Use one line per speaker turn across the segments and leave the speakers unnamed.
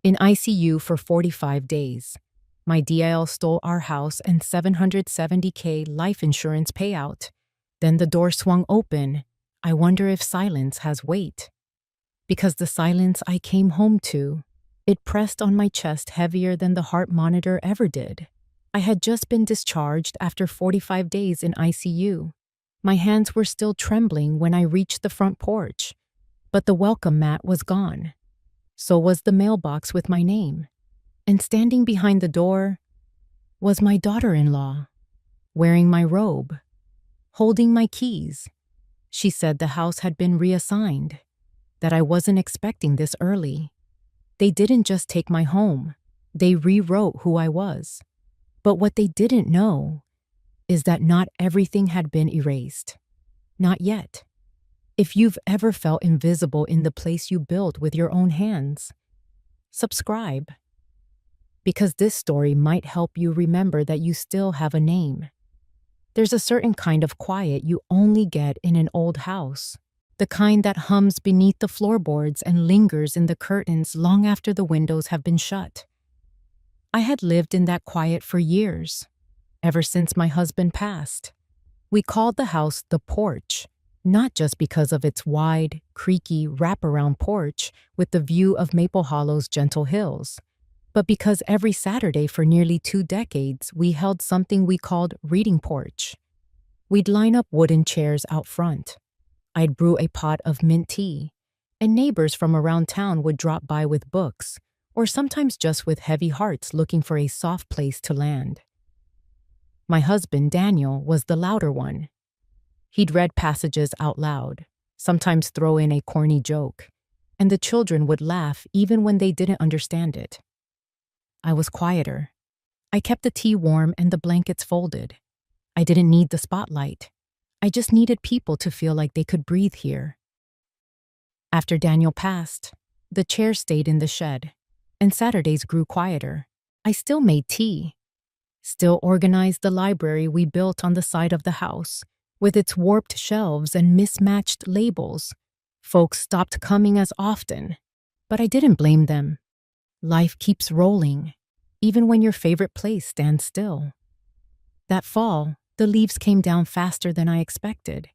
In ICU for 45 days. My DIL stole our house and 770K life insurance payout. Then the door swung open. I wonder if silence has weight. Because the silence I came home to, it pressed on my chest heavier than the heart monitor ever did. I had just been discharged after 45 days in ICU. My hands were still trembling when I reached the front porch, but the welcome mat was gone. So was the mailbox with my name. And standing behind the door was my daughter-in-law, wearing my robe, holding my keys. She said the house had been reassigned, that I wasn't expecting this early. They didn't just take my home, they rewrote who I was. But what they didn't know is that not everything had been erased. Not yet. If you've ever felt invisible in the place you built with your own hands, subscribe. Because this story might help you remember that you still have a name. There's a certain kind of quiet you only get in an old house, the kind that hums beneath the floorboards and lingers in the curtains long after the windows have been shut. I had lived in that quiet for years, ever since my husband passed. We called the house the porch, not just because of its wide, creaky, wraparound porch with the view of Maple Hollow's gentle hills, but because every Saturday for nearly 2 decades we held something we called reading porch. We'd line up wooden chairs out front. I'd brew a pot of mint tea, and neighbors from around town would drop by with books, or sometimes just with heavy hearts looking for a soft place to land. My husband, Daniel, was the louder one. He'd read passages out loud, sometimes throw in a corny joke, and the children would laugh even when they didn't understand it. I was quieter. I kept the tea warm and the blankets folded. I didn't need the spotlight. I just needed people to feel like they could breathe here. After Daniel passed, the chair stayed in the shed, and Saturdays grew quieter. I still made tea, still organized the library we built on the side of the house, with its warped shelves and mismatched labels. Folks stopped coming as often, but I didn't blame them. Life keeps rolling, even when your favorite place stands still. That fall, the leaves came down faster than I expected.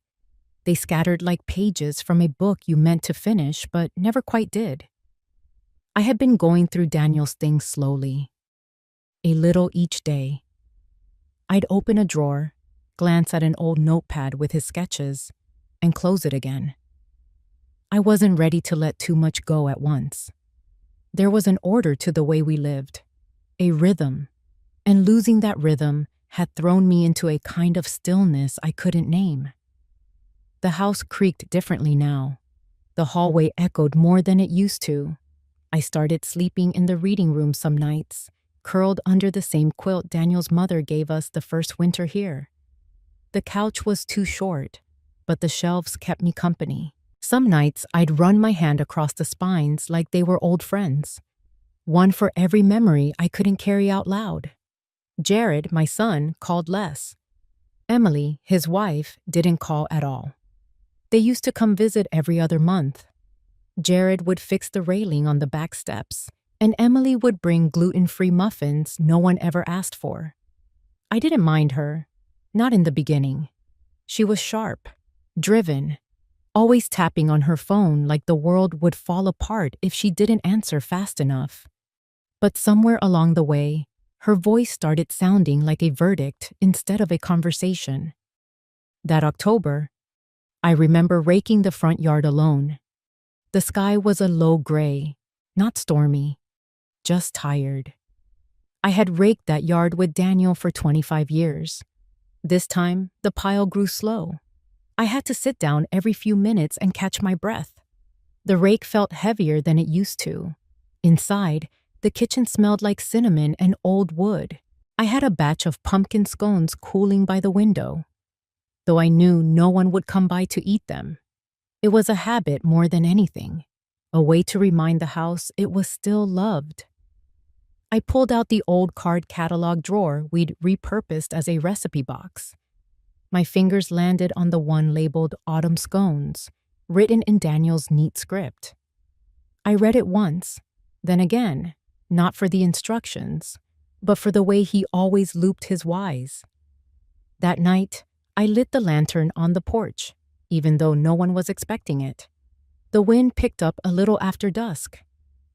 They scattered like pages from a book you meant to finish but never quite did. I had been going through Daniel's things slowly, a little each day. I'd open a drawer, glance at an old notepad with his sketches, and close it again. I wasn't ready to let too much go at once. There was an order to the way we lived, a rhythm, and losing that rhythm had thrown me into a kind of stillness I couldn't name. The house creaked differently now. The hallway echoed more than it used to. I started sleeping in the reading room some nights, curled under the same quilt Daniel's mother gave us the first winter here. The couch was too short, but the shelves kept me company. Some nights I'd run my hand across the spines like they were old friends. One for every memory I couldn't carry out loud. Jared, my son, called less. Emily, his wife, didn't call at all. They used to come visit every other month. Jared would fix the railing on the back steps, and Emily would bring gluten-free muffins no one ever asked for. I didn't mind her, not in the beginning. She was sharp, driven, always tapping on her phone like the world would fall apart if she didn't answer fast enough. But somewhere along the way, her voice started sounding like a verdict instead of a conversation. That October, I remember raking the front yard alone. The sky was a low gray, not stormy, just tired. I had raked that yard with Daniel for 25 years. This time, the pile grew slow. I had to sit down every few minutes and catch my breath. The rake felt heavier than it used to. Inside, the kitchen smelled like cinnamon and old wood. I had a batch of pumpkin scones cooling by the window, though I knew no one would come by to eat them. It was a habit more than anything, a way to remind the house it was still loved. I pulled out the old card catalog drawer we'd repurposed as a recipe box. My fingers landed on the one labeled Autumn Scones, written in Daniel's neat script. I read it once, Then again, not for the instructions, but for the way he always looped his whys. That night, I lit the lantern on the porch, even though no one was expecting it. The wind picked up a little after dusk.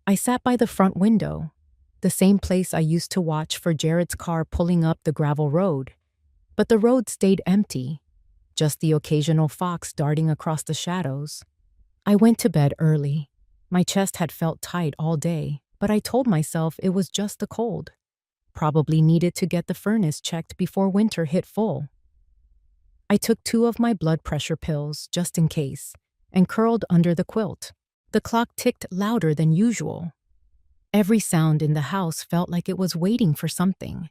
I sat by the front window, the same place I used to watch for Jared's car pulling up the gravel road. But the road stayed empty, just the occasional fox darting across the shadows. I went to bed early. My chest had felt tight all day, but I told myself it was just the cold. Probably needed to get the furnace checked before winter hit full. I took 2 of my blood pressure pills, just in case, and curled under the quilt. The clock ticked louder than usual. Every sound in the house felt like it was waiting for something.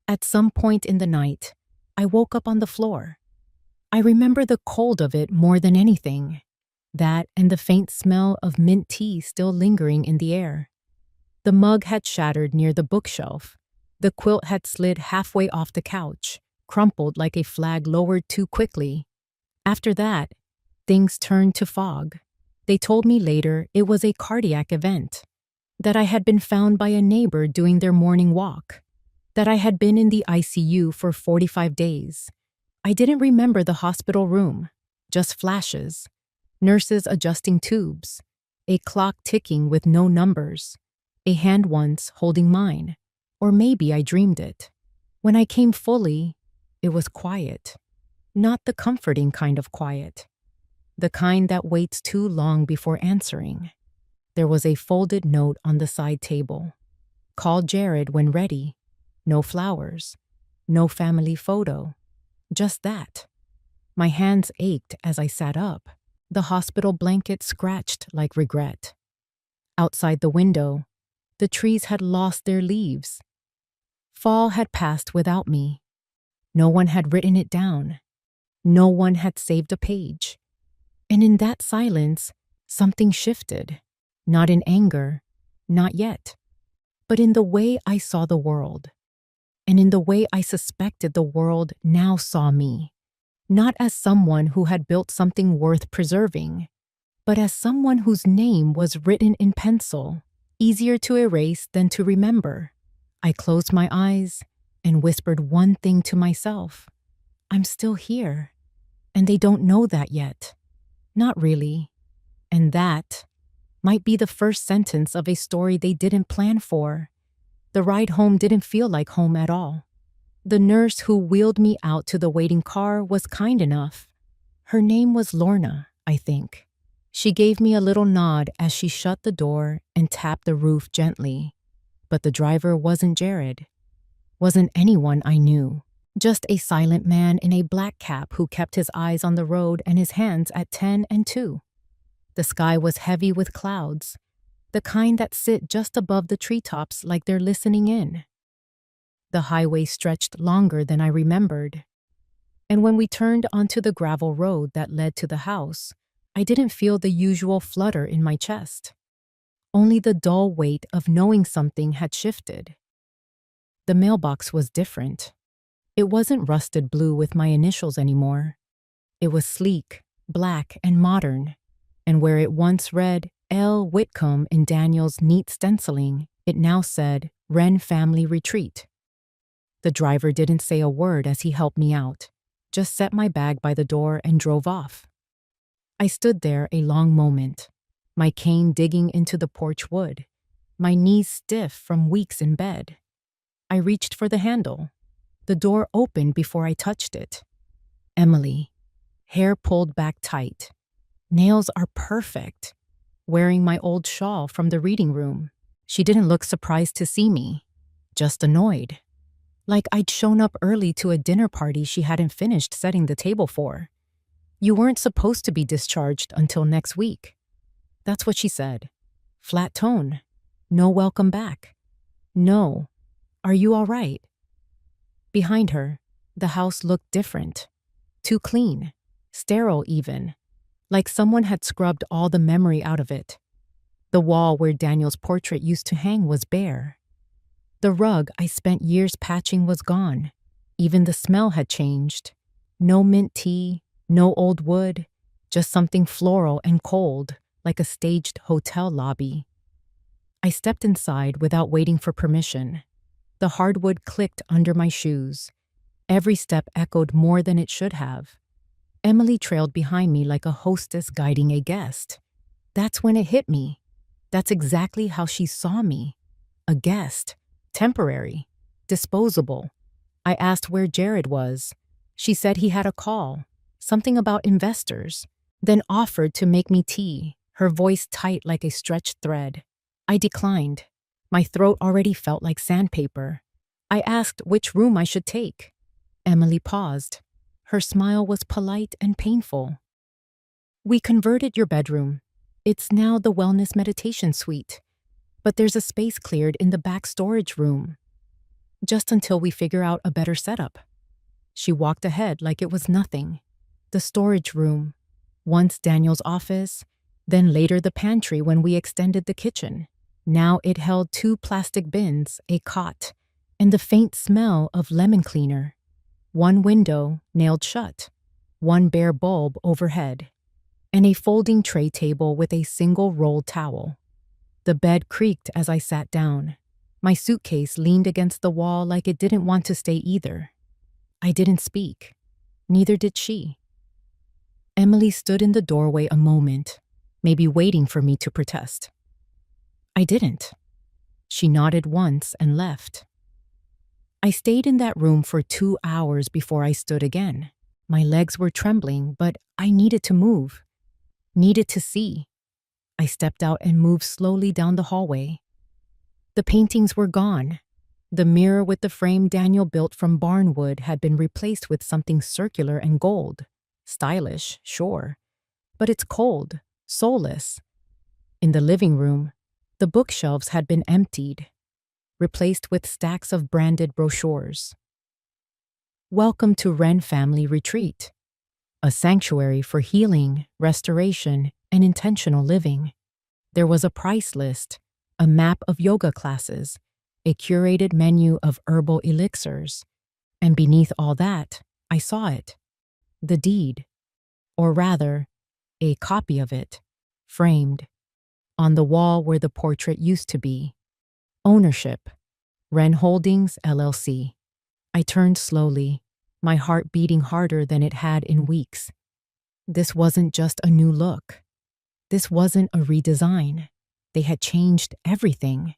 At some point in the night, I woke up on the floor. I remember the cold of it more than anything. That and the faint smell of mint tea still lingering in the air. The mug had shattered near the bookshelf. The quilt had slid halfway off the couch, crumpled like a flag lowered too quickly. After that, things turned to fog. They told me later it was a cardiac event, that I had been found by a neighbor doing their morning walk, that I had been in the ICU for 45 days. I didn't remember the hospital room, just flashes, nurses adjusting tubes, a clock ticking with no numbers, a hand once holding mine, or maybe I dreamed it. When I came fully, it was quiet, not the comforting kind of quiet, the kind that waits too long before answering. There was a folded note on the side table. Call Jared when ready. No flowers, no family photo, just that. My hands ached as I sat up. The hospital blanket scratched like regret. Outside the window, the trees had lost their leaves. Fall had passed without me. No one had written it down. No one had saved a page. And in that silence, something shifted. Not in anger, not yet, but in the way I saw the world. And in the way I suspected the world now saw me. Not as someone who had built something worth preserving, but as someone whose name was written in pencil, easier to erase than to remember. I closed my eyes and whispered one thing to myself. I'm still here, and they don't know that yet. Not really. And that might be the first sentence of a story they didn't plan for. The ride home didn't feel like home at all. The nurse who wheeled me out to the waiting car was kind enough. Her name was Lorna, I think. She gave me a little nod as she shut the door and tapped the roof gently. But the driver wasn't Jared. Wasn't anyone I knew. Just a silent man in a black cap who kept his eyes on the road and his hands at 10 and 2. The sky was heavy with clouds, the kind that sit just above the treetops like they're listening in. The highway stretched longer than I remembered. And when we turned onto the gravel road that led to the house, I didn't feel the usual flutter in my chest. Only the dull weight of knowing something had shifted. The mailbox was different. It wasn't rusted blue with my initials anymore. It was sleek, black, and modern. And where it once read L. Whitcomb in Daniel's neat stenciling, it now said Wren Family Retreat. The driver didn't say a word as he helped me out, just set my bag by the door and drove off. I stood there a long moment, my cane digging into the porch wood, my knees stiff from weeks in bed. I reached for the handle. The door opened before I touched it. Emily, hair pulled back tight. Nails are perfect. Wearing my old shawl from the reading room. She didn't look surprised to see me, just annoyed. Like I'd shown up early to a dinner party she hadn't finished setting the table for. You weren't supposed to be discharged until next week. That's what she said. Flat tone. No welcome back. No. Are you all right? Behind her, the house looked different. Too clean. Sterile even. Like someone had scrubbed all the memory out of it. The wall where Daniel's portrait used to hang was bare. The rug I spent years patching was gone. Even the smell had changed. No mint tea, no old wood, just something floral and cold, like a staged hotel lobby. I stepped inside without waiting for permission. The hardwood clicked under my shoes. Every step echoed more than it should have. Emily trailed behind me like a hostess guiding a guest. That's when it hit me. That's exactly how she saw me. A guest. Temporary. Disposable. I asked where Jared was. She said he had a call. Something about investors. Then offered to make me tea, her voice tight like a stretched thread. I declined. My throat already felt like sandpaper. I asked which room I should take. Emily paused. Her smile was polite and painful. We converted your bedroom. It's now the wellness meditation suite. But there's a space cleared in the back storage room. Just until we figure out a better setup. She walked ahead like it was nothing. The storage room. Once Daniel's office, then later the pantry when we extended the kitchen. Now it held 2 plastic bins, a cot, and the faint smell of lemon cleaner. One window nailed shut, one bare bulb overhead, and a folding tray table with a single rolled towel. The bed creaked as I sat down. My suitcase leaned against the wall like it didn't want to stay either. I didn't speak. Neither did she. Emily stood in the doorway a moment, maybe waiting for me to protest. I didn't. She nodded once and left. I stayed in that room for 2 hours before I stood again. My legs were trembling, but I needed to move. Needed to see. I stepped out and moved slowly down the hallway. The paintings were gone. The mirror with the frame Daniel built from barnwood had been replaced with something circular and gold. Stylish, sure, but it's cold, soulless. In the living room, the bookshelves had been emptied, replaced with stacks of branded brochures. Welcome to Wren Family Retreat, a sanctuary for healing, restoration, and intentional living. There was a price list, a map of yoga classes, a curated menu of herbal elixirs, and beneath all that, I saw it. The deed, or rather, a copy of it, framed, on the wall where the portrait used to be. Ownership, Wren Holdings, LLC. I turned slowly, my heart beating harder than it had in weeks. This wasn't just a new look. This wasn't a redesign. They had changed everything,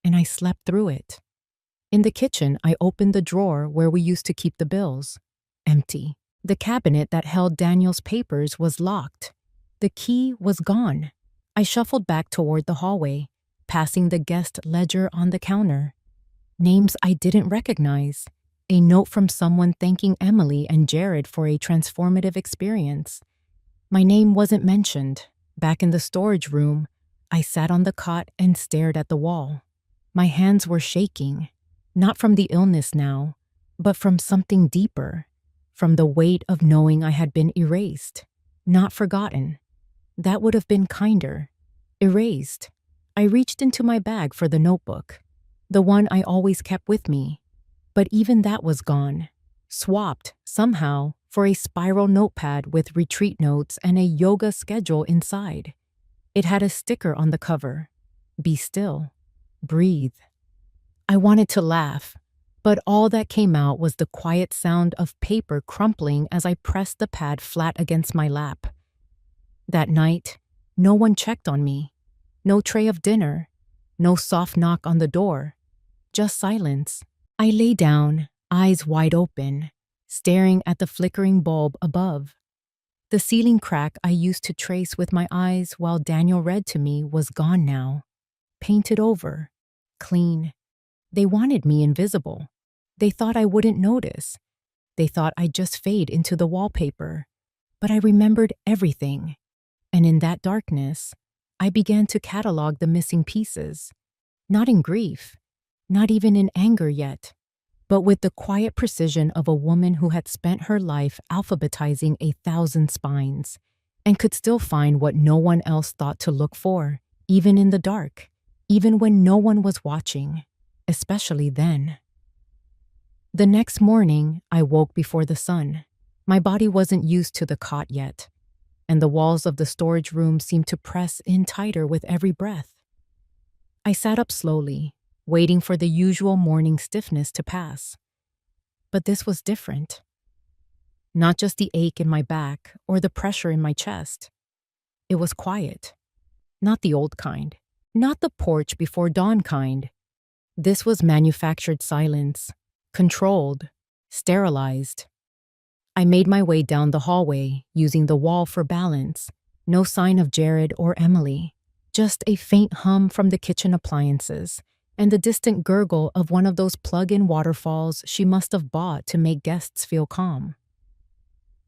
and I slept through it. In the kitchen, I opened the drawer where we used to keep the bills. Empty. The cabinet that held Daniel's papers was locked. The key was gone. I shuffled back toward the hallway, passing the guest ledger on the counter. Names I didn't recognize. A note from someone thanking Emily and Jared for a transformative experience. My name wasn't mentioned. Back in the storage room, I sat on the cot and stared at the wall. My hands were shaking, not from the illness now, but from something deeper. From the weight of knowing I had been erased, not forgotten. That would have been kinder. Erased. I reached into my bag for the notebook, the one I always kept with me. But even that was gone, swapped, somehow, for a spiral notepad with retreat notes and a yoga schedule inside. It had a sticker on the cover. Be still. Breathe. I wanted to laugh. But all that came out was the quiet sound of paper crumpling as I pressed the pad flat against my lap. That night, no one checked on me. No tray of dinner. No soft knock on the door. Just silence. I lay down, eyes wide open, staring at the flickering bulb above. The ceiling crack I used to trace with my eyes while Daniel read to me was gone now. Painted over. Clean. They wanted me invisible. They thought I wouldn't notice. They thought I'd just fade into the wallpaper. But I remembered everything. And in that darkness, I began to catalog the missing pieces. Not in grief, not even in anger yet, but with the quiet precision of a woman who had spent her life alphabetizing 1,000 spines and could still find what no one else thought to look for, even in the dark, even when no one was watching. Especially then. The next morning, I woke before the sun. My body wasn't used to the cot yet, and the walls of the storage room seemed to press in tighter with every breath. I sat up slowly, waiting for the usual morning stiffness to pass. But this was different. Not just the ache in my back or the pressure in my chest. It was quiet. Not the old kind. Not the porch before dawn kind. This was manufactured silence. Controlled. Sterilized. I made my way down the hallway, using the wall for balance. No sign of Jared or Emily. Just a faint hum from the kitchen appliances, and the distant gurgle of one of those plug-in waterfalls she must have bought to make guests feel calm.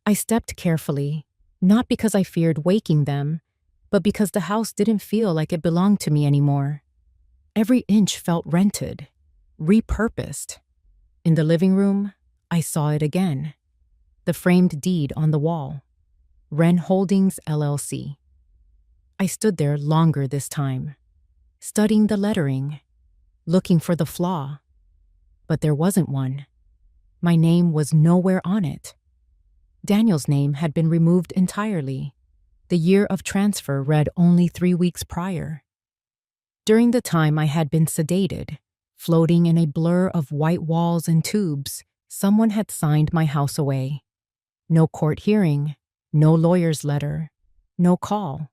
I stepped carefully, not because I feared waking them, but because the house didn't feel like it belonged to me anymore. Every inch felt rented, repurposed. In the living room, I saw it again. The framed deed on the wall. Wren Holdings, LLC. I stood there longer this time, studying the lettering, looking for the flaw. But there wasn't one. My name was nowhere on it. Daniel's name had been removed entirely. The year of transfer read only 3 weeks prior. During the time I had been sedated, floating in a blur of white walls and tubes, someone had signed my house away. No court hearing, no lawyer's letter, no call.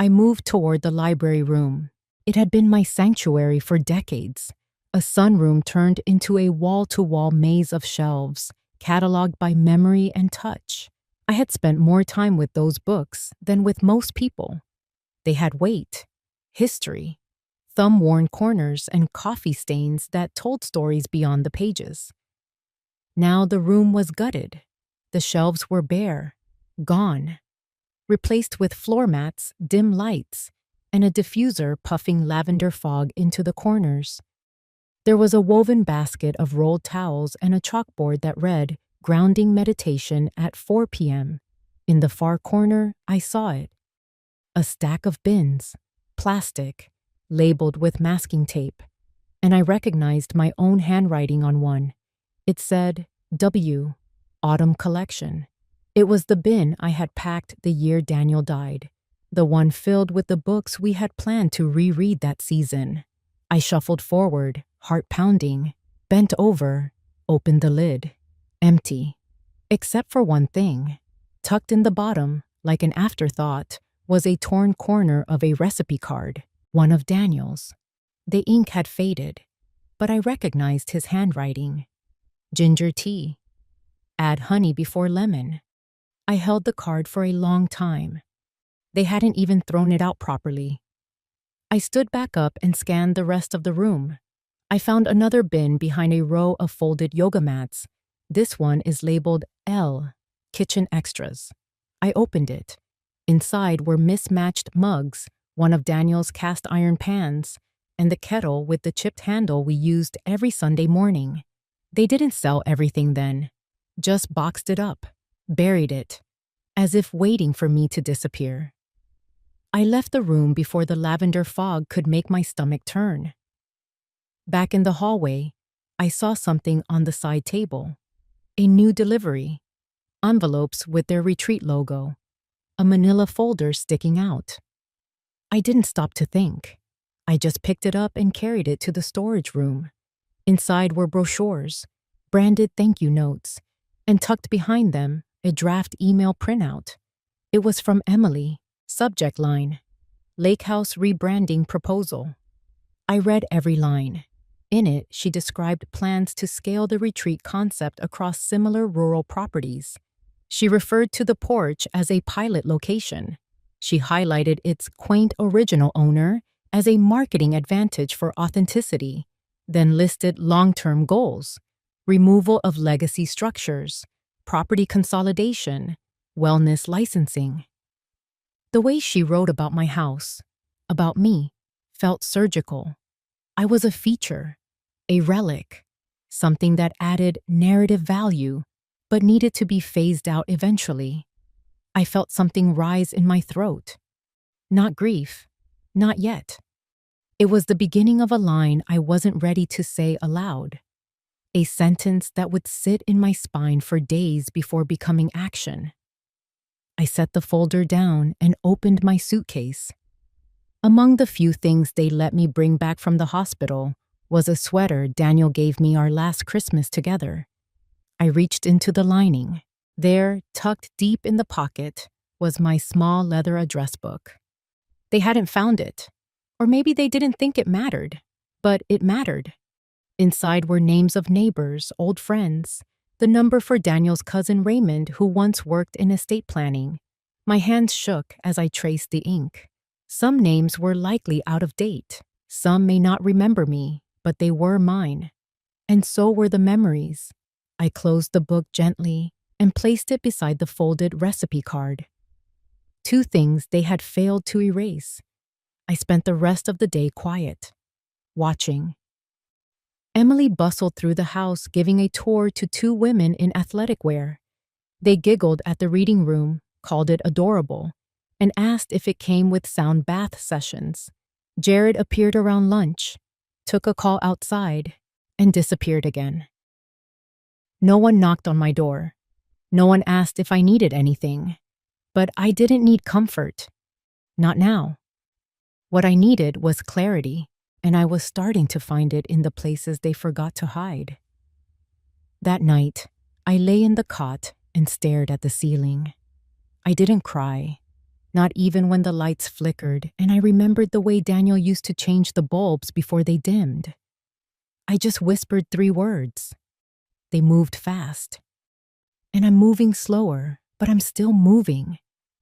I moved toward the library room. It had been my sanctuary for decades. A sunroom turned into a wall-to-wall maze of shelves, cataloged by memory and touch. I had spent more time with those books than with most people. They had weight, history, thumb-worn corners, and coffee stains that told stories beyond the pages. Now the room was gutted. The shelves were bare, gone, replaced with floor mats, dim lights, and a diffuser puffing lavender fog into the corners. There was a woven basket of rolled towels and a chalkboard that read, "Grounding meditation at 4 p.m. In the far corner, I saw it. A stack of bins, plastic, labeled with masking tape, and I recognized my own handwriting on one. It said, W, Autumn Collection. It was the bin I had packed the year Daniel died, the one filled with the books we had planned to reread that season. I shuffled forward, heart pounding, bent over, opened the lid. Empty. Except for one thing. Tucked in the bottom, like an afterthought, was a torn corner of a recipe card, one of Daniel's. The ink had faded, but I recognized his handwriting. Ginger tea. Add honey before lemon. I held the card for a long time. They hadn't even thrown it out properly. I stood back up and scanned the rest of the room. I found another bin behind a row of folded yoga mats. This one is labeled L, Kitchen Extras. I opened it. Inside were mismatched mugs, one of Daniel's cast iron pans, and the kettle with the chipped handle we used every Sunday morning. They didn't sell everything then, just boxed it up, buried it, as if waiting for me to disappear. I left the room before the lavender fog could make my stomach turn. Back in the hallway, I saw something on the side table. A new delivery. Envelopes with their retreat logo. A manila folder sticking out. I didn't stop to think. I just picked it up and carried it to the storage room. Inside were brochures, branded thank you notes, and tucked behind them, a draft email printout. It was from Emily. Subject line, Lake House rebranding proposal. I read every line. In it, she described plans to scale the retreat concept across similar rural properties. She referred to the porch as a pilot location. She highlighted its quaint original owner as a marketing advantage for authenticity, then listed long-term goals, removal of legacy structures, property consolidation, wellness licensing. The way she wrote about my house, about me, felt surgical. I was a feature, a relic, something that added narrative value, but needed to be phased out eventually. I felt something rise in my throat. Not grief, not yet. It was the beginning of a line I wasn't ready to say aloud, a sentence that would sit in my spine for days before becoming action. I set the folder down and opened my suitcase. Among the few things they let me bring back from the hospital was a sweater Daniel gave me our last Christmas together. I reached into the lining. There, tucked deep in the pocket, was my small leather address book. They hadn't found it. Or maybe they didn't think it mattered. But it mattered. Inside were names of neighbors, old friends, the number for Daniel's cousin Raymond, who once worked in estate planning. My hands shook as I traced the ink. Some names were likely out of date. Some may not remember me, but they were mine. And so were the memories. I closed the book gently and placed it beside the folded recipe card. Two things they had failed to erase. I spent the rest of the day quiet, watching. Emily bustled through the house, giving a tour to two women in athletic wear. They giggled at the reading room, called it adorable, and asked if it came with sound bath sessions. Jared appeared around lunch, took a call outside, and disappeared again. No one knocked on my door. No one asked if I needed anything. But I didn't need comfort. Not now. What I needed was clarity, and I was starting to find it in the places they forgot to hide. That night, I lay in the cot and stared at the ceiling. I didn't cry, not even when the lights flickered, and I remembered the way Daniel used to change the bulbs before they dimmed. I just whispered 3 words. They moved fast. And I'm moving slower, but I'm still moving.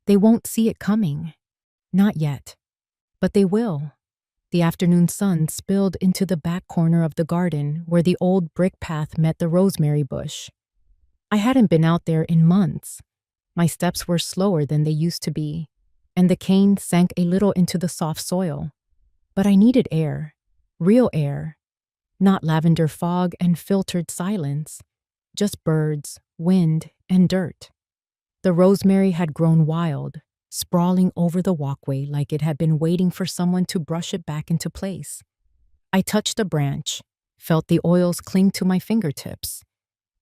They won't see it coming. Not yet. But they will. The afternoon sun spilled into the back corner of the garden where the old brick path met the rosemary bush. I hadn't been out there in months. My steps were slower than they used to be, and the cane sank a little into the soft soil. But I needed air. Real air. Not lavender fog and filtered silence. Just birds, wind, and dirt. The rosemary had grown wild, sprawling over the walkway like it had been waiting for someone to brush it back into place. I touched a branch, felt the oils cling to my fingertips.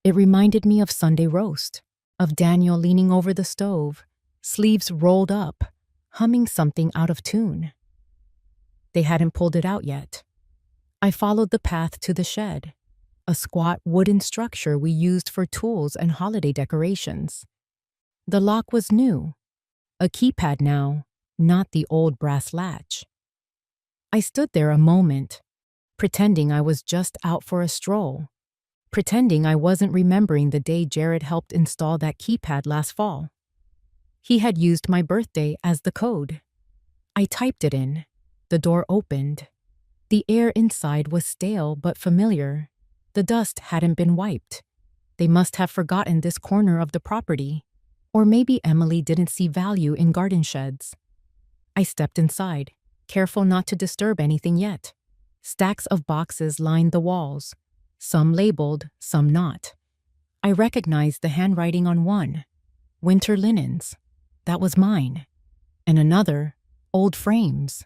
It reminded me of Sunday roast, of Daniel leaning over the stove, sleeves rolled up, humming something out of tune. They hadn't pulled it out yet. I followed the path to the shed, a squat wooden structure we used for tools and holiday decorations. The lock was new, a keypad now, not the old brass latch. I stood there a moment, pretending I was just out for a stroll, pretending I wasn't remembering the day Jared helped install that keypad last fall. He had used my birthday as the code. I typed it in. The door opened. The air inside was stale but familiar. The dust hadn't been wiped. They must have forgotten this corner of the property. Or maybe Emily didn't see value in garden sheds. I stepped inside, careful not to disturb anything yet. Stacks of boxes lined the walls, some labeled, some not. I recognized the handwriting on one. Winter linens. That was mine. And another, old frames.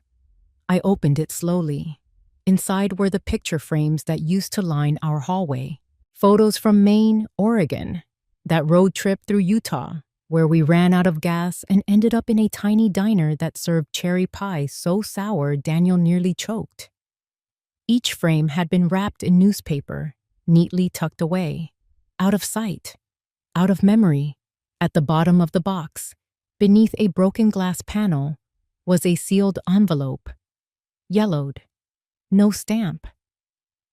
I opened it slowly. Inside were the picture frames that used to line our hallway. Photos from Maine, Oregon. That road trip through Utah, where we ran out of gas and ended up in a tiny diner that served cherry pie so sour Daniel nearly choked. Each frame had been wrapped in newspaper, neatly tucked away, out of sight, out of memory. At the bottom of the box, beneath a broken glass panel, was a sealed envelope, yellowed, no stamp,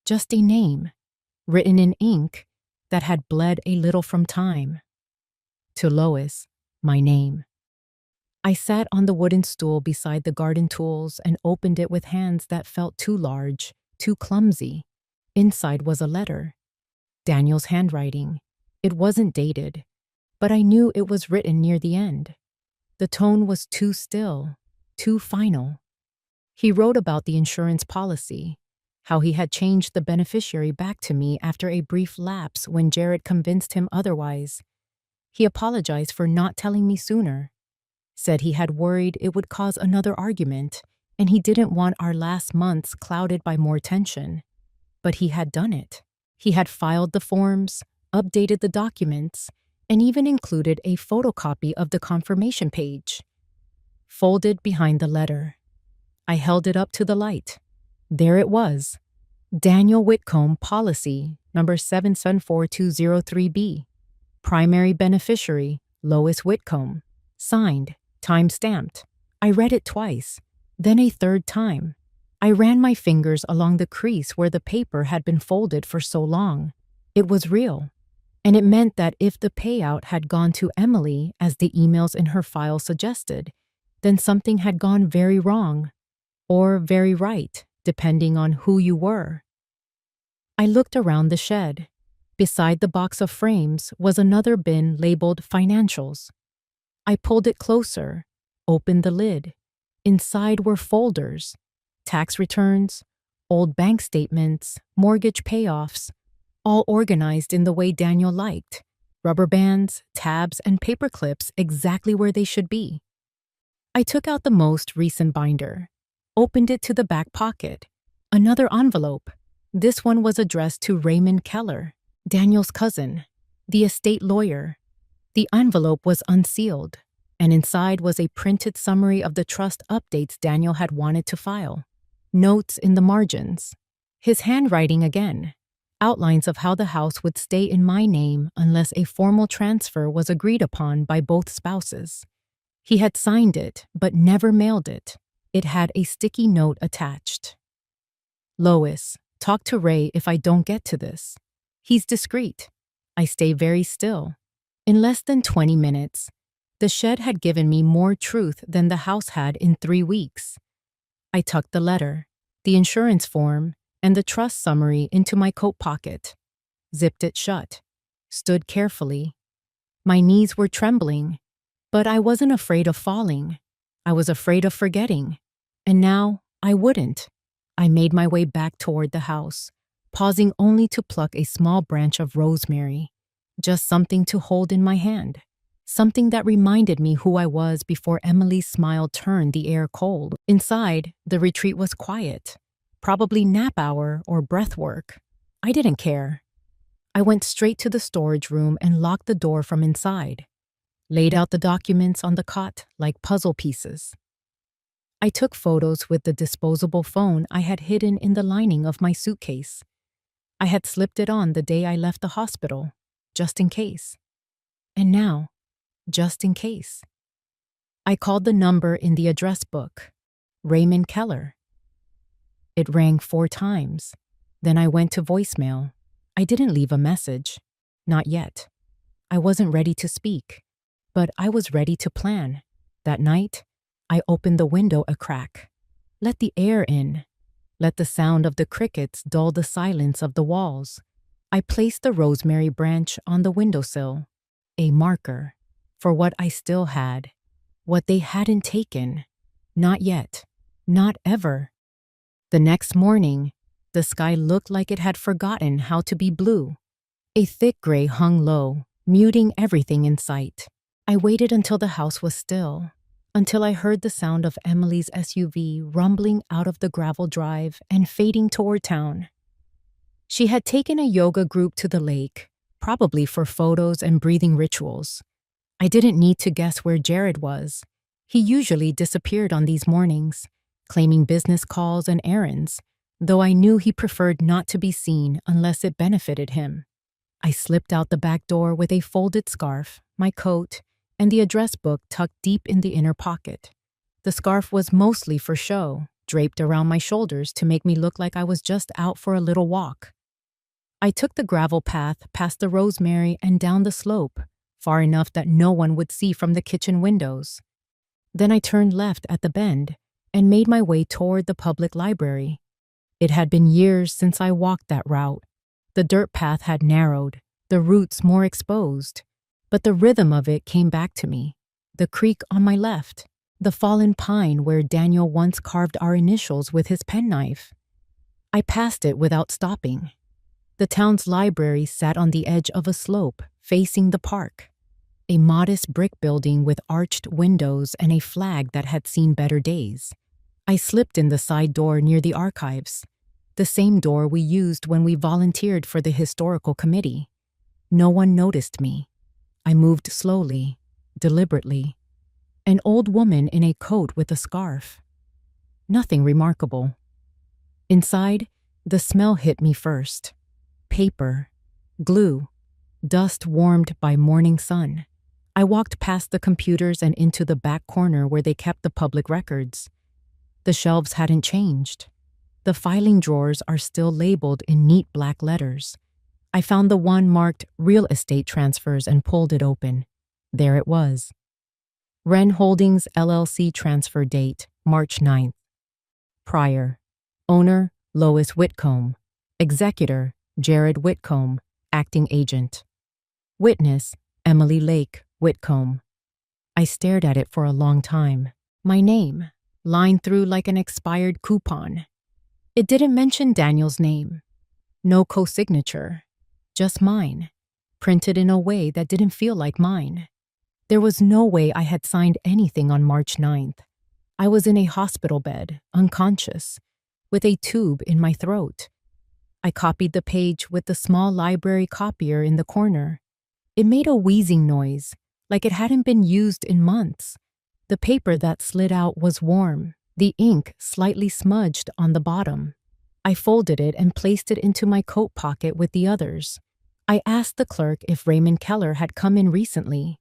just a name, written in ink that had bled a little from time. To Lois, my name. I sat on the wooden stool beside the garden tools and opened it with hands that felt too large, too clumsy. Inside was a letter. Daniel's handwriting. It wasn't dated, but I knew it was written near the end. The tone was too still, too final. He wrote about the insurance policy, how he had changed the beneficiary back to me after a brief lapse when Jared convinced him otherwise. He apologized for not telling me sooner, said he had worried it would cause another argument, and he didn't want our last months clouded by more tension. But he had done it. He had filed the forms, updated the documents, and even included a photocopy of the confirmation page. Folded behind the letter, I held it up to the light. There it was. Daniel Whitcomb, policy number 774203B. Primary beneficiary, Lois Whitcomb. Signed, time-stamped. I read it twice, then a third time. I ran my fingers along the crease where the paper had been folded for so long. It was real. And it meant that if the payout had gone to Emily, as the emails in her file suggested, then something had gone very wrong, or very right, depending on who you were. I looked around the shed. Beside the box of frames was another bin labeled Financials. I pulled it closer, opened the lid. Inside were folders, tax returns, old bank statements, mortgage payoffs, all organized in the way Daniel liked. Rubber bands, tabs, and paper clips exactly where they should be. I took out the most recent binder, opened it to the back pocket. Another envelope. This one was addressed to Raymond Keller, Daniel's cousin, the estate lawyer. The envelope was unsealed, and inside was a printed summary of the trust updates Daniel had wanted to file. Notes in the margins. His handwriting again. Outlines of how the house would stay in my name unless a formal transfer was agreed upon by both spouses. He had signed it, but never mailed it. It had a sticky note attached. Lois, talk to Ray if I don't get to this. He's discreet. I stay very still. In less than 20 minutes, the shed had given me more truth than the house had in 3 weeks. I tucked the letter, the insurance form, and the trust summary into my coat pocket, zipped it shut, stood carefully. My knees were trembling, but I wasn't afraid of falling. I was afraid of forgetting, and now I wouldn't. I made my way back toward the house, pausing only to pluck a small branch of rosemary, just something to hold in my hand, something that reminded me who I was before Emily's smile turned the air cold. Inside, the retreat was quiet, probably nap hour or breath work. I didn't care. I went straight to the storage room and locked the door from inside, laid out the documents on the cot like puzzle pieces. I took photos with the disposable phone I had hidden in the lining of my suitcase. I had slipped it on the day I left the hospital, just in case. And now, just in case. I called the number in the address book, Raymond Keller. It rang 4 times. Then I went to voicemail. I didn't leave a message. Not yet. I wasn't ready to speak, but I was ready to plan. That night, I opened the window a crack. Let the air in. Let the sound of the crickets dull the silence of the walls. I placed the rosemary branch on the windowsill, a marker for what I still had, what they hadn't taken. Not yet. Not ever. The next morning, the sky looked like it had forgotten how to be blue. A thick gray hung low, muting everything in sight. I waited until the house was still, until I heard the sound of Emily's SUV rumbling out of the gravel drive and fading toward town. She had taken a yoga group to the lake, probably for photos and breathing rituals. I didn't need to guess where Jared was. He usually disappeared on these mornings, claiming business calls and errands, though I knew he preferred not to be seen unless it benefited him. I slipped out the back door with a folded scarf, my coat, and the address book tucked deep in the inner pocket. The scarf was mostly for show, draped around my shoulders to make me look like I was just out for a little walk. I took the gravel path past the rosemary and down the slope, far enough that no one would see from the kitchen windows. Then I turned left at the bend and made my way toward the public library. It had been years since I walked that route. The dirt path had narrowed, the roots more exposed, but the rhythm of it came back to me. The creek on my left, the fallen pine where Daniel once carved our initials with his penknife. I passed it without stopping. The town's library sat on the edge of a slope, facing the park. A modest brick building with arched windows and a flag that had seen better days. I slipped in the side door near the archives, the same door we used when we volunteered for the historical committee. No one noticed me. I moved slowly, deliberately. An old woman in a coat with a scarf. Nothing remarkable. Inside, the smell hit me first. Paper, glue, dust warmed by morning sun. I walked past the computers and into the back corner where they kept the public records. The shelves hadn't changed. The filing drawers are still labeled in neat black letters. I found the one marked Real Estate Transfers and pulled it open. There it was. Wren Holdings LLC transfer date, March 9th. Prior. Owner, Lois Whitcomb. Executor, Jared Whitcomb, acting agent. Witness, Emily Lake Whitcomb. I stared at it for a long time. My name, lined through like an expired coupon. It didn't mention Daniel's name. No co-signature. Just mine, printed in a way that didn't feel like mine. There was no way I had signed anything on March 9th. I was in a hospital bed, unconscious, with a tube in my throat. I copied the page with the small library copier in the corner. It made a wheezing noise, like it hadn't been used in months. The paper that slid out was warm, the ink slightly smudged on the bottom. I folded it and placed it into my coat pocket with the others. I asked the clerk if Raymond Keller had come in recently.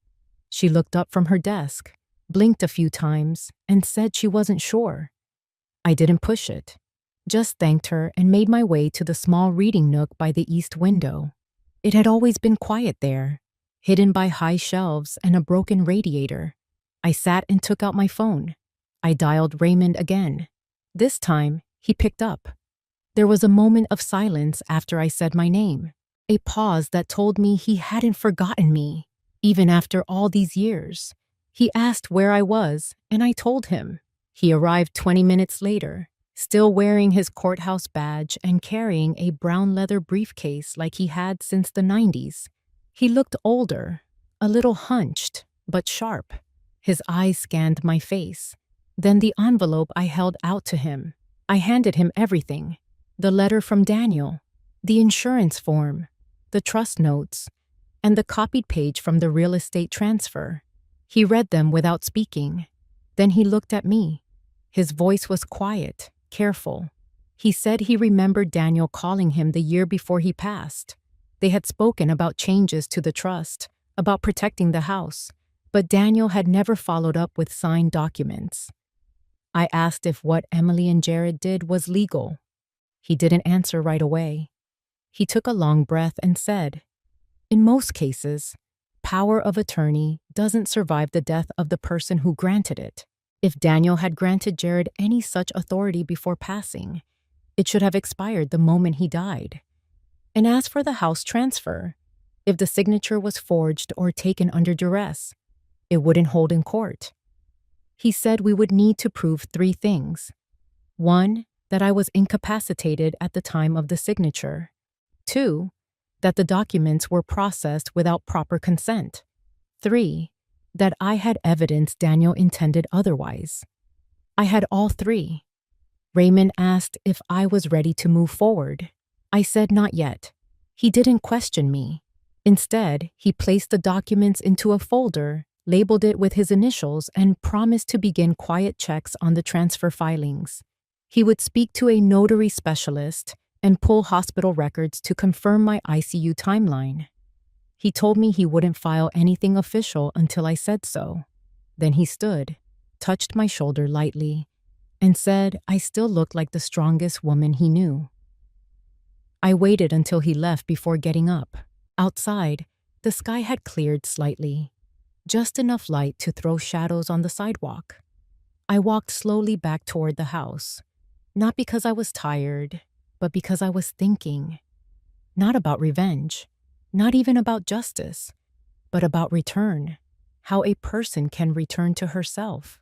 She looked up from her desk, blinked a few times, and said she wasn't sure. I didn't push it, just thanked her and made my way to the small reading nook by the east window. It had always been quiet there, hidden by high shelves and a broken radiator. I sat and took out my phone. I dialed Raymond again. This time, he picked up. There was a moment of silence after I said my name, a pause that told me he hadn't forgotten me, even after all these years. He asked where I was, and I told him. He arrived 20 minutes later, still wearing his courthouse badge and carrying a brown leather briefcase like he had since the 90s. He looked older, a little hunched, but sharp. His eyes scanned my face. Then the envelope I held out to him. I handed him everything. The letter from Daniel, the insurance form, the trust notes, and the copied page from the real estate transfer. He read them without speaking. Then he looked at me. His voice was quiet, careful. He said he remembered Daniel calling him the year before he passed. They had spoken about changes to the trust, about protecting the house, but Daniel had never followed up with signed documents. I asked if what Emily and Jared did was legal. He didn't answer right away. He took a long breath and said, "In most cases, power of attorney doesn't survive the death of the person who granted it. If Daniel had granted Jared any such authority before passing, it should have expired the moment he died. And as for the house transfer, if the signature was forged or taken under duress, it wouldn't hold in court." He said we would need to prove 3 things. 1, that I was incapacitated at the time of the signature. 2, that the documents were processed without proper consent. 3, that I had evidence Daniel intended otherwise. I had all 3. Raymond asked if I was ready to move forward. I said not yet. He didn't question me. Instead, he placed the documents into a folder, labeled it with his initials, and promised to begin quiet checks on the transfer filings. He would speak to a notary specialist and pull hospital records to confirm my ICU timeline. He told me he wouldn't file anything official until I said so. Then he stood, touched my shoulder lightly, and said I still looked like the strongest woman he knew. I waited until he left before getting up. Outside, the sky had cleared slightly, just enough light to throw shadows on the sidewalk. I walked slowly back toward the house, not because I was tired, but because I was thinking. Not about revenge, not even about justice, but about return, how a person can return to herself,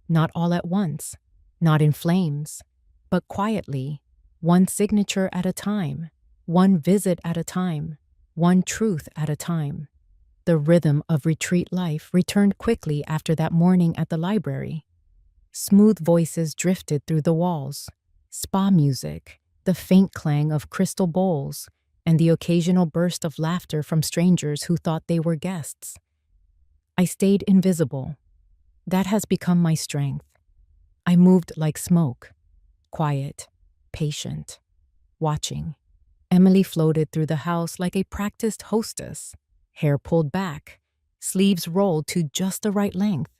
not all at once, not in flames, but quietly, one signature at a time, one visit at a time, one truth at a time. The rhythm of retreat life returned quickly after that morning at the library. Smooth voices drifted through the walls, spa music, the faint clang of crystal bowls, and the occasional burst of laughter from strangers who thought they were guests. I stayed invisible. That has become my strength. I moved like smoke, quiet, patient, watching. Emily floated through the house like a practiced hostess, hair pulled back, sleeves rolled to just the right length,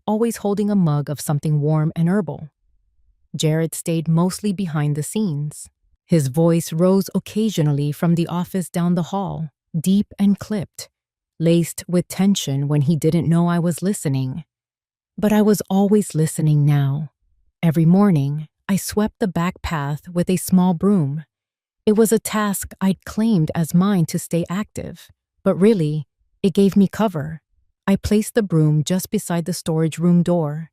always holding a mug of something warm and herbal. Jared stayed mostly behind the scenes. His voice rose occasionally from the office down the hall, deep and clipped, laced with tension when he didn't know I was listening. But I was always listening now. Every morning, I swept the back path with a small broom. It was a task I'd claimed as mine to stay active, but really, it gave me cover. I placed the broom just beside the storage room door,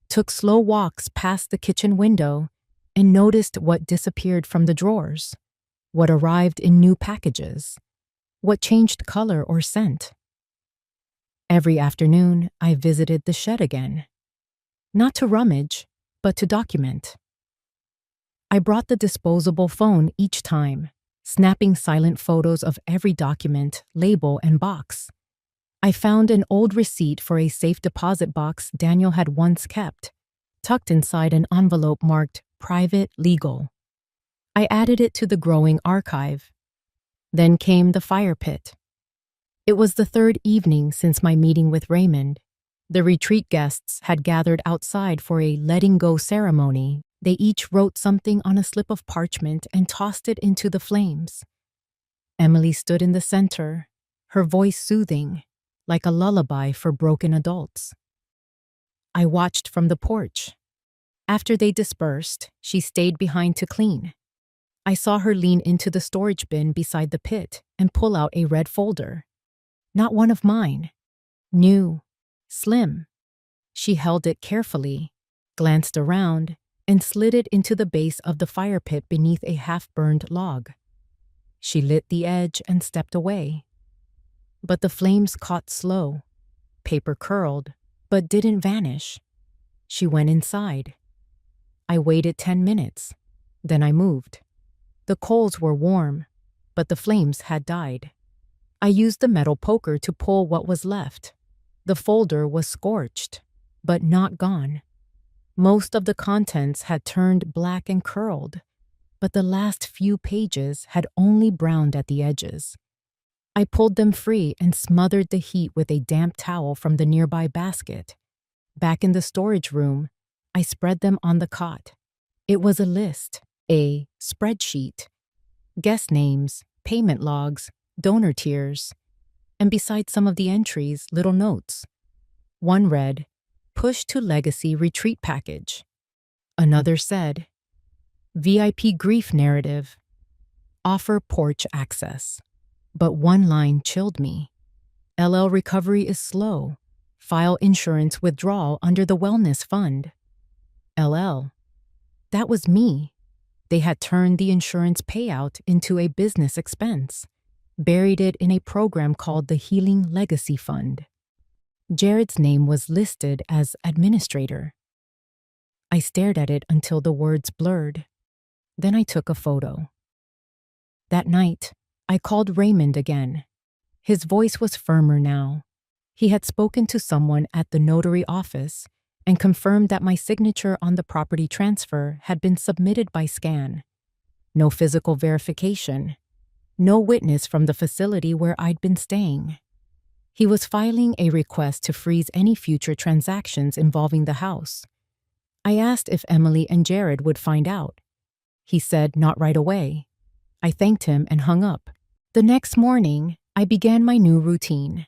took slow walks past the kitchen window, and noticed what disappeared from the drawers, what arrived in new packages, what changed color or scent. Every afternoon, I visited the shed again. Not to rummage, but to document. I brought the disposable phone each time, snapping silent photos of every document, label, and box. I found an old receipt for a safe deposit box Daniel had once kept, tucked inside an envelope marked Private Legal. I added it to the growing archive. Then came the fire pit. It was the third evening since my meeting with Raymond. The retreat guests had gathered outside for a letting go ceremony. They each wrote something on a slip of parchment and tossed it into the flames. Emily stood in the center, her voice soothing, like a lullaby for broken adults. I watched from the porch. After they dispersed, she stayed behind to clean. I saw her lean into the storage bin beside the pit and pull out a red folder. Not one of mine. New, slim. She held it carefully, glanced around, and slid it into the base of the fire pit beneath a half-burned log. She lit the edge and stepped away. But the flames caught slow. Paper curled, but didn't vanish. She went inside. I waited 10 minutes. Then I moved. The coals were warm, but the flames had died. I used the metal poker to pull what was left. The folder was scorched, but not gone. Most of the contents had turned black and curled, but the last few pages had only browned at the edges. I pulled them free and smothered the heat with a damp towel from the nearby basket. Back in the storage room, I spread them on the cot. It was a list, a spreadsheet. Guest names, payment logs, donor tiers, and beside some of the entries, little notes. One read, "Push to Legacy Retreat Package." Another said, "VIP Grief Narrative. Offer porch access." But one line chilled me. "LL recovery is slow. File insurance withdrawal under the Wellness Fund." LL. That was me. They had turned the insurance payout into a business expense, buried it in a program called the Healing Legacy Fund. Jared's name was listed as administrator. I stared at it until the words blurred. Then I took a photo. That night, I called Raymond again. His voice was firmer now. He had spoken to someone at the notary office and confirmed that my signature on the property transfer had been submitted by scan. No physical verification. No witness from the facility where I'd been staying. He was filing a request to freeze any future transactions involving the house. I asked if Emily and Jared would find out. He said not right away. I thanked him and hung up. The next morning, I began my new routine.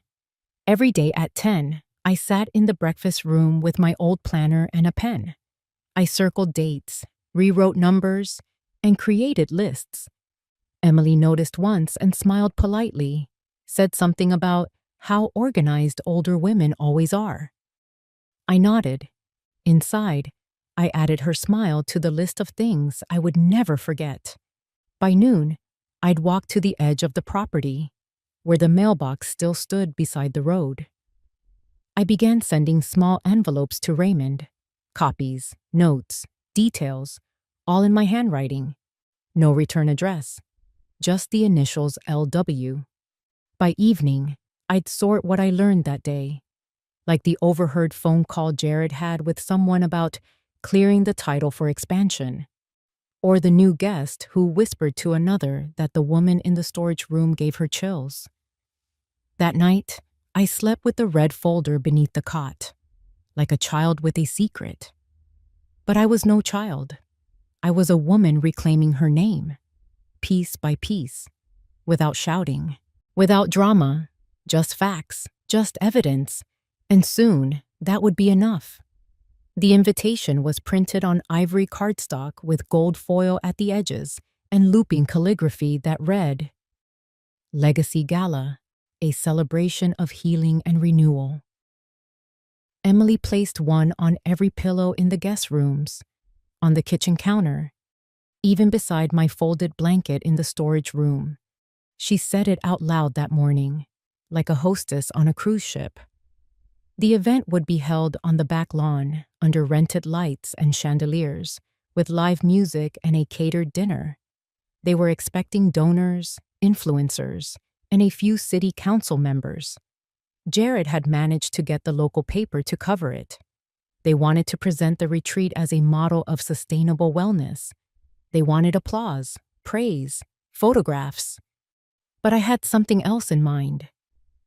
Every day at 10, I sat in the breakfast room with my old planner and a pen. I circled dates, rewrote numbers, and created lists. Emily noticed once and smiled politely, said something about how organized older women always are. I nodded. Inside, I added her smile to the list of things I would never forget. By noon, I'd walk to the edge of the property, where the mailbox still stood beside the road. I began sending small envelopes to Raymond, copies, notes, details, all in my handwriting. No return address, just the initials LW. By evening, I'd sort what I learned that day, like the overheard phone call Jared had with someone about clearing the title for expansion. Or the new guest who whispered to another that the woman in the storage room gave her chills. That night, I slept with the red folder beneath the cot, like a child with a secret. But I was no child. I was a woman reclaiming her name, piece by piece, without shouting, without drama, just facts, just evidence, and soon that would be enough. The invitation was printed on ivory cardstock with gold foil at the edges and looping calligraphy that read, Legacy Gala, a celebration of healing and renewal. Emily placed one on every pillow in the guest rooms, on the kitchen counter, even beside my folded blanket in the storage room. She said it out loud that morning, like a hostess on a cruise ship. The event would be held on the back lawn, under rented lights and chandeliers, with live music and a catered dinner. They were expecting donors, influencers, and a few city council members. Jared had managed to get the local paper to cover it. They wanted to present the retreat as a model of sustainable wellness. They wanted applause, praise, photographs. But I had something else in mind.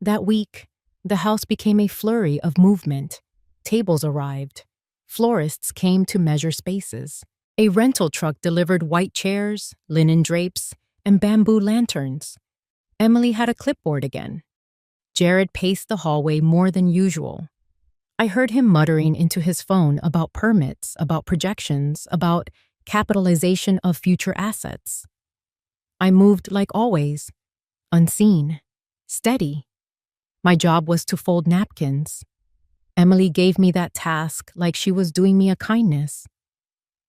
That week, the house became a flurry of movement. Tables arrived. Florists came to measure spaces. A rental truck delivered white chairs, linen drapes, and bamboo lanterns. Emily had a clipboard again. Jared paced the hallway more than usual. I heard him muttering into his phone about permits, about projections, about capitalization of future assets. I moved like always, unseen, steady. My job was to fold napkins. Emily gave me that task like she was doing me a kindness.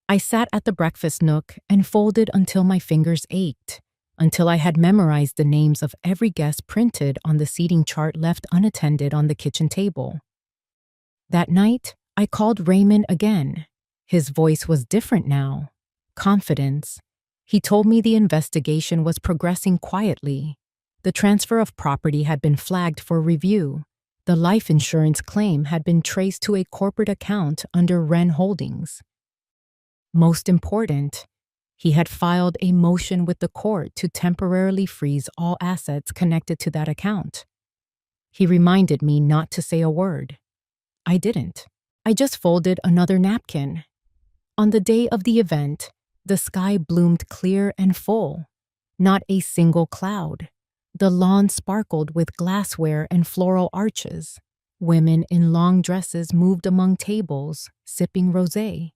I sat at the breakfast nook and folded until my fingers ached, until I had memorized the names of every guest printed on the seating chart left unattended on the kitchen table. That night, I called Raymond again. His voice was different now. Confidence. He told me the investigation was progressing quietly. The transfer of property had been flagged for review. The life insurance claim had been traced to a corporate account under Wren Holdings. Most important, he had filed a motion with the court to temporarily freeze all assets connected to that account. He reminded me not to say a word. I didn't. I just folded another napkin. On the day of the event, the sky bloomed clear and full. Not a single cloud. The lawn sparkled with glassware and floral arches. Women in long dresses moved among tables, sipping rosé.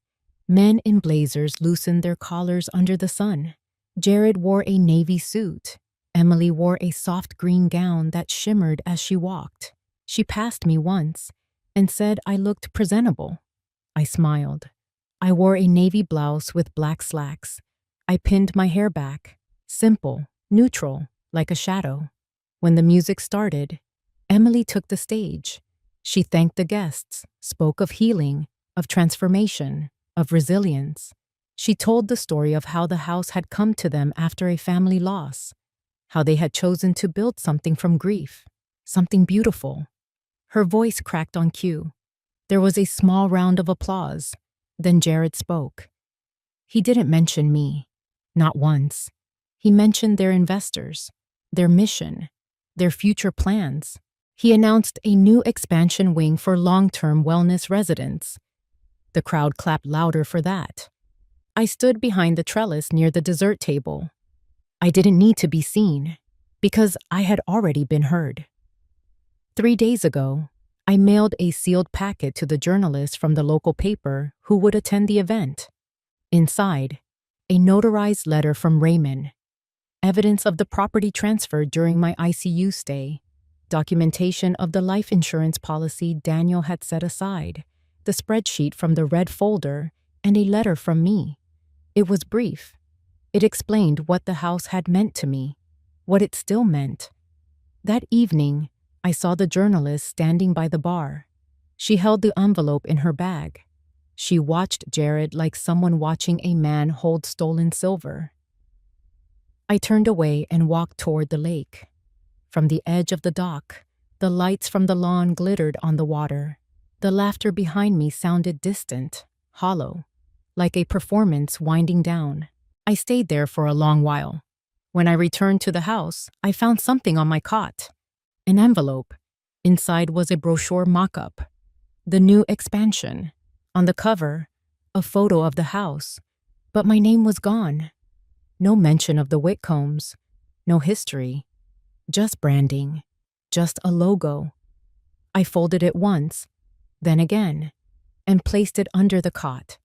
Men in blazers loosened their collars under the sun. Jared wore a navy suit. Emily wore a soft green gown that shimmered as she walked. She passed me once and said I looked presentable. I smiled. I wore a navy blouse with black slacks. I pinned my hair back. Simple, neutral, like a shadow. When the music started, Emily took the stage. She thanked the guests, spoke of healing, of transformation, of resilience. She told the story of how the house had come to them after a family loss, how they had chosen to build something from grief, something beautiful. Her voice cracked on cue. There was a small round of applause. Then Jared spoke. He didn't mention me, not once. He mentioned their investors, their mission, their future plans. He announced a new expansion wing for long-term wellness residents. The crowd clapped louder for that. I stood behind the trellis near the dessert table. I didn't need to be seen, because I had already been heard. 3 days ago, I mailed a sealed packet to the journalist from the local paper who would attend the event. Inside, a notarized letter from Raymond, evidence of the property transfer during my ICU stay, documentation of the life insurance policy Daniel had set aside, the spreadsheet from the red folder, and a letter from me. It was brief. It explained what the house had meant to me, what it still meant. That evening, I saw the journalist standing by the bar. She held the envelope in her bag. She watched Jared like someone watching a man hold stolen silver. I turned away and walked toward the lake. From the edge of the dock, the lights from the lawn glittered on the water. The laughter behind me sounded distant, hollow, like a performance winding down. I stayed there for a long while. When I returned to the house, I found something on my cot. An envelope. Inside was a brochure mock-up. The new expansion. On the cover, a photo of the house. But my name was gone. No mention of the Whitcombs. No history. Just branding. Just a logo. I folded it once, then again, and placed it under the cot.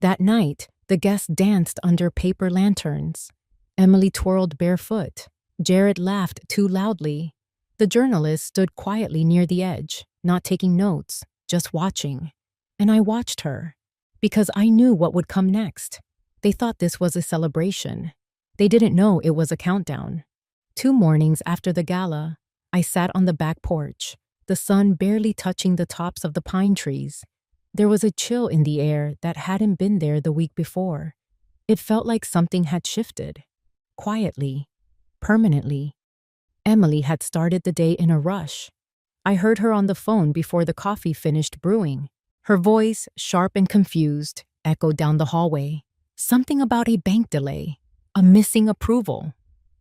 That night, the guests danced under paper lanterns. Emily twirled barefoot. Jared laughed too loudly. The journalist stood quietly near the edge, not taking notes, just watching. And I watched her, because I knew what would come next. They thought this was a celebration. They didn't know it was a countdown. 2 mornings after the gala, I sat on the back porch, the sun barely touching the tops of the pine trees. There was a chill in the air that hadn't been there the week before. It felt like something had shifted. Quietly. Permanently. Emily had started the day in a rush. I heard her on the phone before the coffee finished brewing. Her voice, sharp and confused, echoed down the hallway. Something about a bank delay. A missing approval.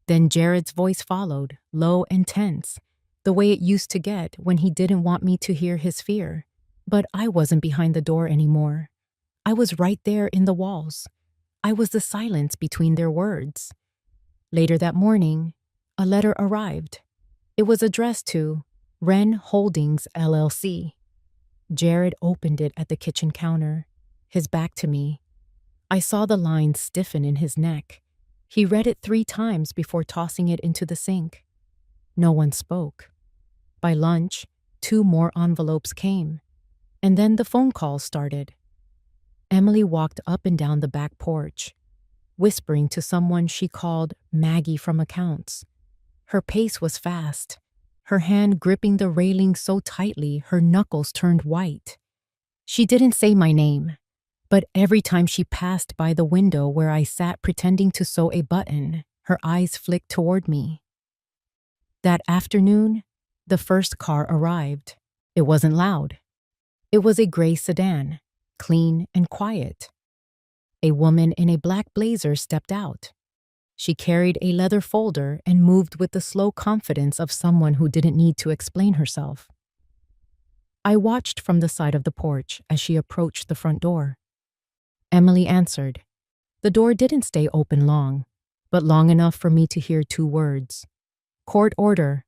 Then Jared's voice followed, low and tense, the way it used to get when he didn't want me to hear his fear. But I wasn't behind the door anymore. I was right there in the walls. I was the silence between their words. Later that morning, a letter arrived. It was addressed to Wren Holdings, LLC. Jared opened it at the kitchen counter, his back to me. I saw the lines stiffen in his neck. He read it 3 times before tossing it into the sink. No one spoke. By lunch, 2 more envelopes came. And then the phone calls started. Emily walked up and down the back porch, whispering to someone she called Maggie from accounts. Her pace was fast, her hand gripping the railing so tightly her knuckles turned white. She didn't say my name, but every time she passed by the window where I sat pretending to sew a button, her eyes flicked toward me. That afternoon, the first car arrived. It wasn't loud. It was a gray sedan, clean and quiet. A woman in a black blazer stepped out. She carried a leather folder and moved with the slow confidence of someone who didn't need to explain herself. I watched from the side of the porch as she approached the front door. Emily answered. The door didn't stay open long, but long enough for me to hear 2 words. Court order.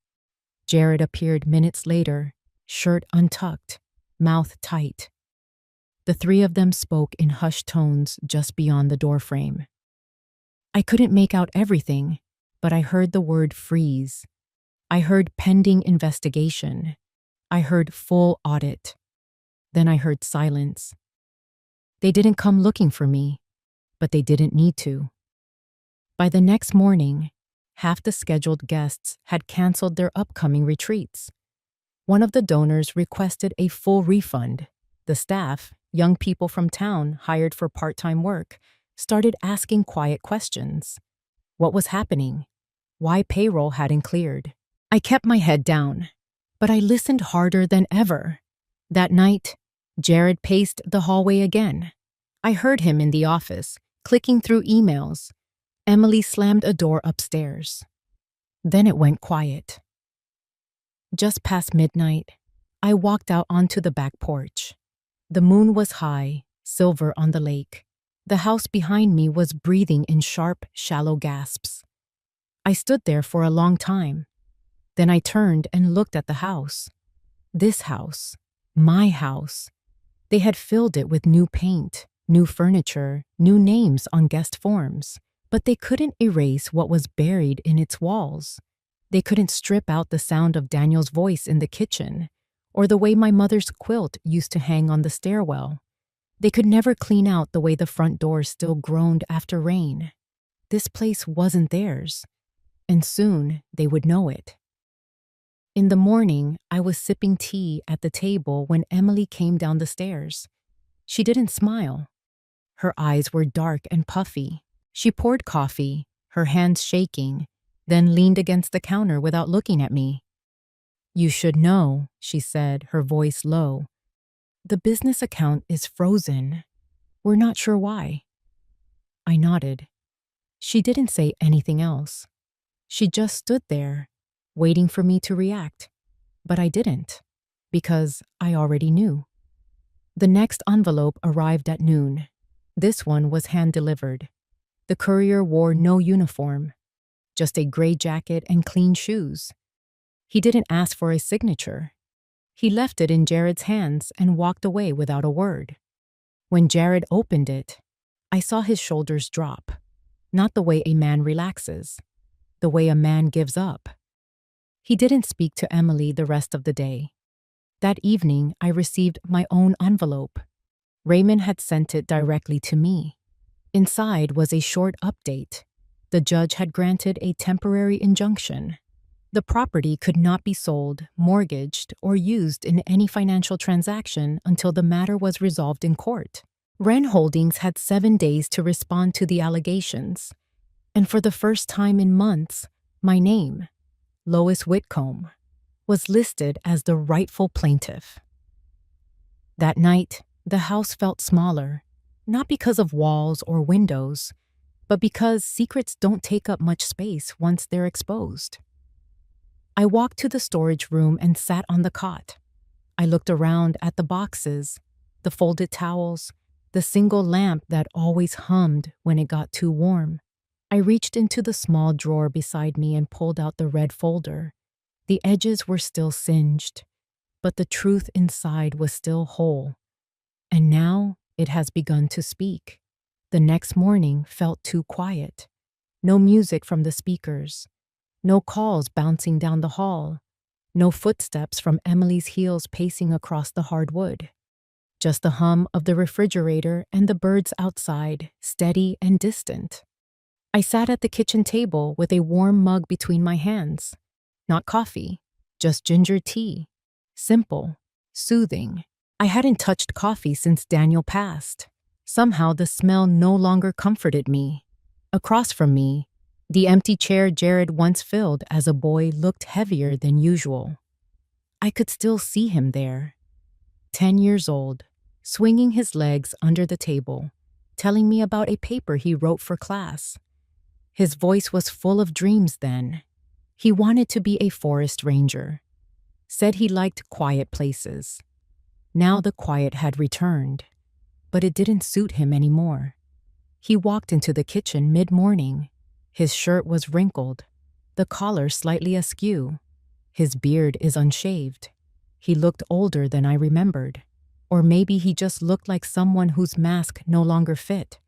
Jared appeared minutes later, shirt untucked, mouth tight. The 3 of them spoke in hushed tones just beyond the doorframe. I couldn't make out everything, but I heard the word freeze. I heard pending investigation. I heard full audit. Then I heard silence. They didn't come looking for me, but they didn't need to. By the next morning, half the scheduled guests had canceled their upcoming retreats. One of the donors requested a full refund. The staff, young people from town hired for part-time work, started asking quiet questions. What was happening? Why payroll hadn't cleared? I kept my head down, but I listened harder than ever. That night, Jared paced the hallway again. I heard him in the office, clicking through emails. Emily slammed a door upstairs. Then it went quiet. Just past midnight, I walked out onto the back porch. The moon was high, silver on the lake. The house behind me was breathing in sharp, shallow gasps. I stood there for a long time. Then I turned and looked at the house. This house. My house. They had filled it with new paint, new furniture, new names on guest forms. But they couldn't erase what was buried in its walls. They couldn't strip out the sound of Daniel's voice in the kitchen, or the way my mother's quilt used to hang on the stairwell. They could never clean out the way the front door still groaned after rain. This place wasn't theirs, and soon they would know it. In the morning, I was sipping tea at the table when Emily came down the stairs. She didn't smile. Her eyes were dark and puffy. She poured coffee, her hands shaking, then leaned against the counter without looking at me. You should know, she said, her voice low. The business account is frozen. We're not sure why. I nodded. She didn't say anything else. She just stood there, waiting for me to react. But I didn't, because I already knew. The next envelope arrived at noon. This one was hand-delivered. The courier wore no uniform, just a gray jacket and clean shoes. He didn't ask for a signature. He left it in Jared's hands and walked away without a word. When Jared opened it, I saw his shoulders drop. Not the way a man relaxes, the way a man gives up. He didn't speak to Emily the rest of the day. That evening, I received my own envelope. Raymond had sent it directly to me. Inside was a short update. The judge had granted a temporary injunction. The property could not be sold, mortgaged, or used in any financial transaction until the matter was resolved in court. Wren Holdings had 7 days to respond to the allegations. And for the first time in months, my name, Lois Whitcomb, was listed as the rightful plaintiff. That night, the house felt smaller, not because of walls or windows, but because secrets don't take up much space once they're exposed. I walked to the storage room and sat on the cot. I looked around at the boxes, the folded towels, the single lamp that always hummed when it got too warm. I reached into the small drawer beside me and pulled out the red folder. The edges were still singed, but the truth inside was still whole. And now it has begun to speak. The next morning felt too quiet. No music from the speakers. No calls bouncing down the hall. No footsteps from Emily's heels pacing across the hardwood. Just the hum of the refrigerator and the birds outside, steady and distant. I sat at the kitchen table with a warm mug between my hands. Not coffee, just ginger tea. Simple, soothing. I hadn't touched coffee since Daniel passed. Somehow the smell no longer comforted me. Across from me, the empty chair Jared once filled as a boy looked heavier than usual. I could still see him there. 10 years old, swinging his legs under the table, telling me about a paper he wrote for class. His voice was full of dreams then. He wanted to be a forest ranger. Said he liked quiet places. Now the quiet had returned, but it didn't suit him anymore. He walked into the kitchen mid-morning. His shirt was wrinkled, the collar slightly askew. His beard is unshaved. He looked older than I remembered. Or maybe he just looked like someone whose mask no longer fit.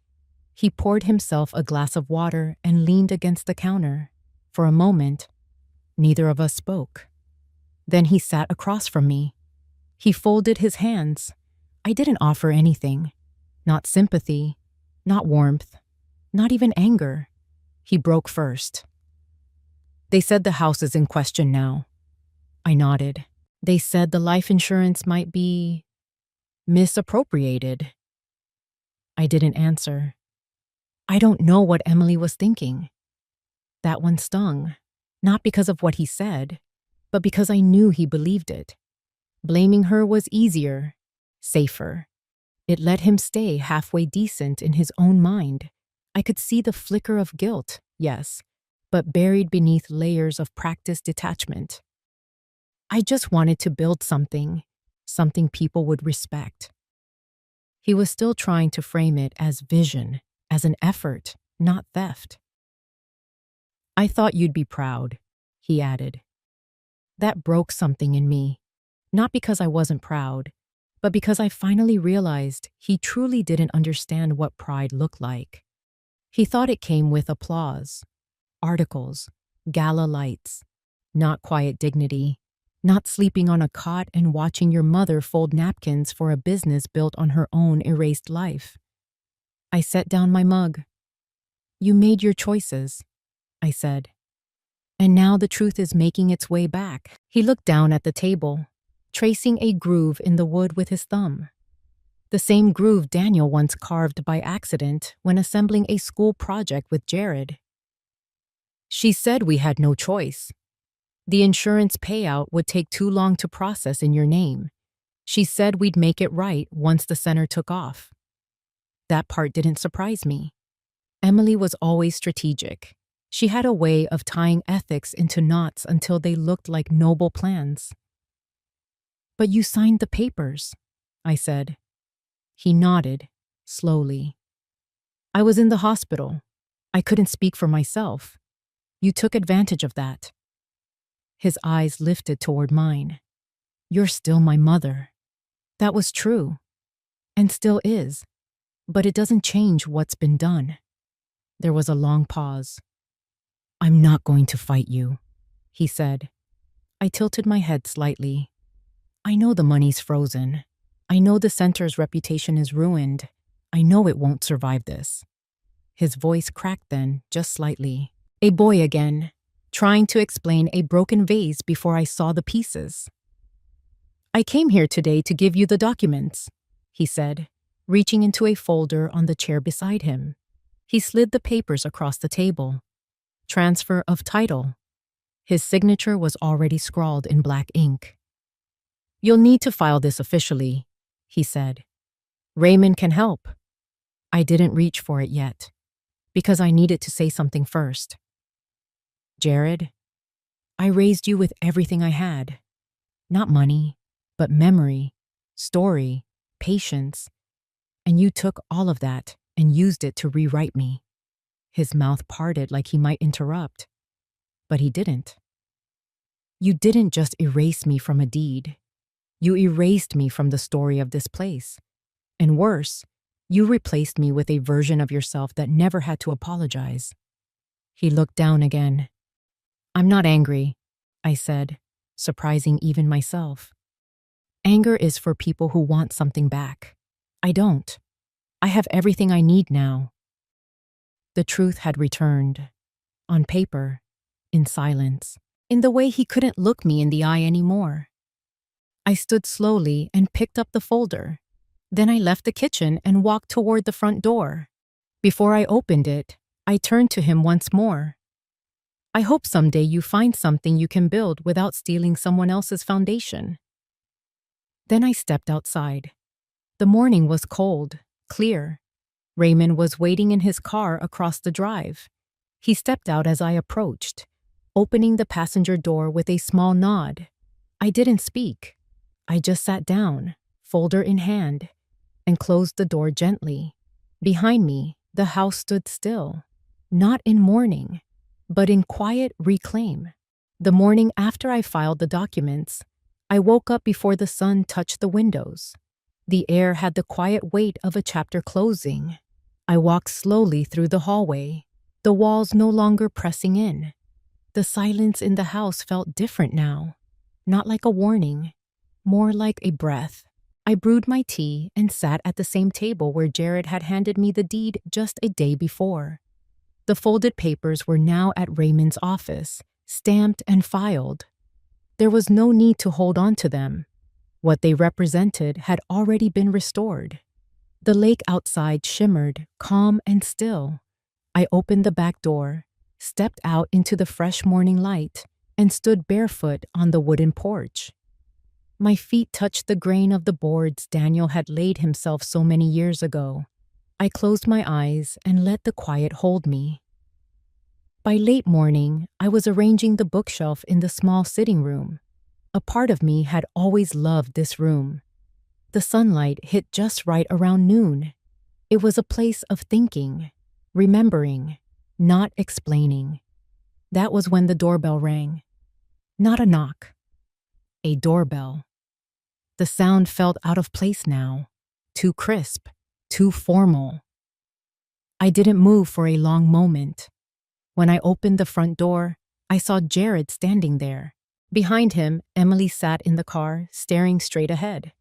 He poured himself a glass of water and leaned against the counter. For a moment, neither of us spoke. Then he sat across from me. He folded his hands. I didn't offer anything. Not sympathy, not warmth, not even anger. He broke first. They said the house is in question now. I nodded. They said the life insurance might be misappropriated. I didn't answer. I don't know what Emily was thinking. That one stung, not because of what he said, but because I knew he believed it. Blaming her was easier, safer. It let him stay halfway decent in his own mind. I could see the flicker of guilt, yes, but buried beneath layers of practiced detachment. I just wanted to build something people would respect. He was still trying to frame it as vision, as an effort, not theft. I thought you'd be proud, he added. That broke something in me, not because I wasn't proud, but because I finally realized he truly didn't understand what pride looked like. He thought it came with applause, articles, gala lights, not quiet dignity, not sleeping on a cot and watching your mother fold napkins for a business built on her own erased life. I set down my mug. You made your choices, I said. And now the truth is making its way back. He looked down at the table, tracing a groove in the wood with his thumb. The same groove Daniel once carved by accident when assembling a school project with Jared. She said we had no choice. The insurance payout would take too long to process in your name. She said we'd make it right once the center took off. That part didn't surprise me. Emily was always strategic. She had a way of tying ethics into knots until they looked like noble plans. "But you signed the papers," I said. He nodded, slowly. "I was in the hospital. I couldn't speak for myself. You took advantage of that." His eyes lifted toward mine. "You're still my mother." That was true, and still is, but it doesn't change what's been done. There was a long pause. "I'm not going to fight you," he said. I tilted my head slightly. "I know the money's frozen. I know the center's reputation is ruined. I know it won't survive this." His voice cracked then, just slightly. A boy again, trying to explain a broken vase before I saw the pieces. "I came here today to give you the documents," he said, reaching into a folder on the chair beside him. He slid the papers across the table. "Transfer of title." His signature was already scrawled in black ink. "You'll need to file this officially," he said. "Raymond can help." I didn't reach for it yet, because I needed to say something first. "Jared, I raised you with everything I had. Not money, but memory, story, patience. And you took all of that and used it to rewrite me." His mouth parted like he might interrupt, but he didn't. "You didn't just erase me from a deed. You erased me from the story of this place. And worse, you replaced me with a version of yourself that never had to apologize." He looked down again. "I'm not angry," I said, surprising even myself. "Anger is for people who want something back. I don't. I have everything I need now." The truth had returned. On paper, in silence, in the way he couldn't look me in the eye anymore. I stood slowly and picked up the folder. Then I left the kitchen and walked toward the front door. Before I opened it, I turned to him once more. "I hope someday you find something you can build without stealing someone else's foundation." Then I stepped outside. The morning was cold, clear. Raymond was waiting in his car across the drive. He stepped out as I approached, opening the passenger door with a small nod. I didn't speak. I just sat down, folder in hand, and closed the door gently. Behind me, the house stood still, not in mourning, but in quiet reclaim. The morning after I filed the documents, I woke up before the sun touched the windows. The air had the quiet weight of a chapter closing. I walked slowly through the hallway, the walls no longer pressing in. The silence in the house felt different now, not like a warning, more like a breath. I brewed my tea and sat at the same table where Jared had handed me the deed just a day before. The folded papers were now at Raymond's office, stamped and filed. There was no need to hold on to them. What they represented had already been restored. The lake outside shimmered, calm and still. I opened the back door, stepped out into the fresh morning light, and stood barefoot on the wooden porch. My feet touched the grain of the boards Daniel had laid himself so many years ago. I closed my eyes and let the quiet hold me. By late morning, I was arranging the bookshelf in the small sitting room. A part of me had always loved this room. The sunlight hit just right around noon. It was a place of thinking, remembering, not explaining. That was when the doorbell rang. Not a knock. A doorbell. The sound felt out of place now, too crisp, too formal. I didn't move for a long moment. When I opened the front door, I saw Jared standing there. Behind him, Emily sat in the car, staring straight ahead.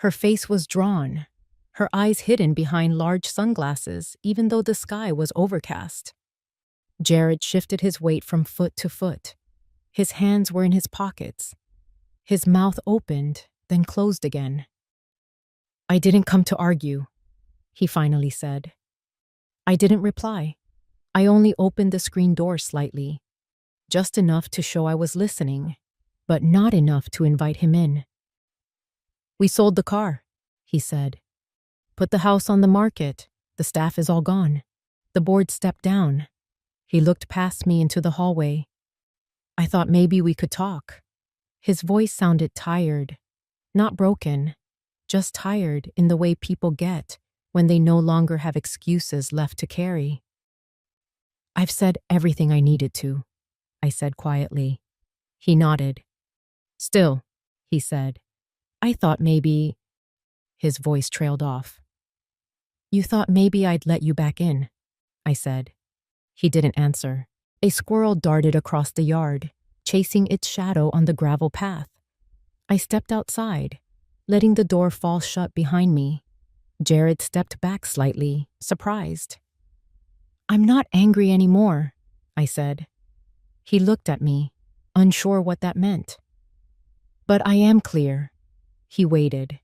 Her face was drawn, her eyes hidden behind large sunglasses, even though the sky was overcast. Jared shifted his weight from foot to foot. His hands were in his pockets. His mouth opened, then closed again. "I didn't come to argue," he finally said. I didn't reply. I only opened the screen door slightly, just enough to show I was listening, but not enough to invite him in. "We sold the car," he said. "Put the house on the market. The staff is all gone. The board stepped down. He looked past me into the hallway. I thought maybe we could talk. His voice sounded tired, not broken, just tired in the way people get when they no longer have excuses left to carry. I've said everything I needed to, I said quietly. He nodded. Still, he said, I thought maybe. His voice trailed off. You thought maybe I'd let you back in, I said. He didn't answer. A squirrel darted across the yard, chasing its shadow on the gravel path. I stepped outside, letting the door fall shut behind me. Jared stepped back slightly, surprised. I'm not angry anymore, I said. He looked at me, unsure what that meant. But I am clear. He waited.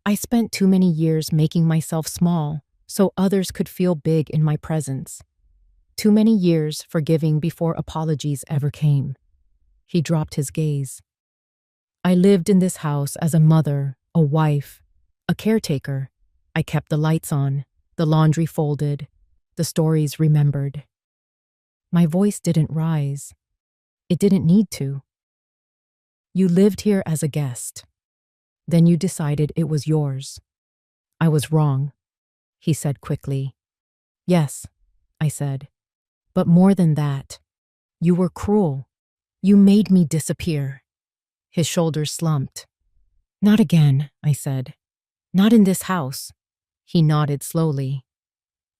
I spent too many years making myself small so others could feel big in my presence. Too many years forgiving before apologies ever came. He dropped his gaze. I lived in this house as a mother, a wife, a caretaker. I kept the lights on, the laundry folded, the stories remembered. My voice didn't rise. It didn't need to. You lived here as a guest. Then you decided it was yours. I was wrong, he said quickly. Yes, I said. But more than that, you were cruel. You made me disappear. His shoulders slumped. Not again, I said. Not in this house. He nodded slowly.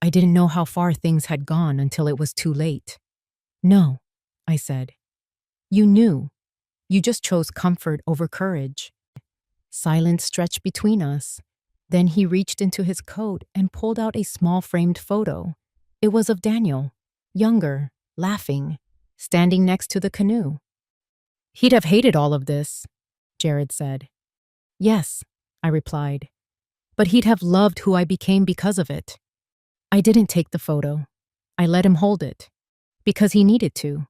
I didn't know how far things had gone until it was too late. No, I said. You knew. You just chose comfort over courage. Silence stretched between us. Then he reached into his coat and pulled out a small framed photo. It was of Daniel, younger, laughing, standing next to the canoe. He'd have hated all of this, Jared said. Yes, I replied. But he'd have loved who I became because of it. I didn't take the photo. I let him hold it. Because he needed to.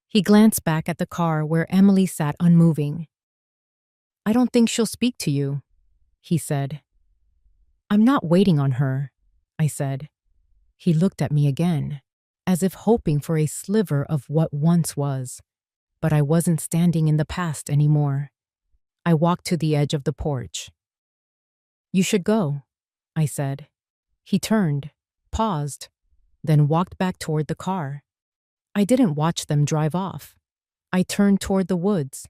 He glanced back at the car where Emily sat unmoving. I don't think she'll speak to you, he said. I'm not waiting on her, I said. He looked at me again, as if hoping for a sliver of what once was. But I wasn't standing in the past anymore. I walked to the edge of the porch. You should go, I said. He turned, paused, then walked back toward the car. I didn't watch them drive off. I turned toward the woods,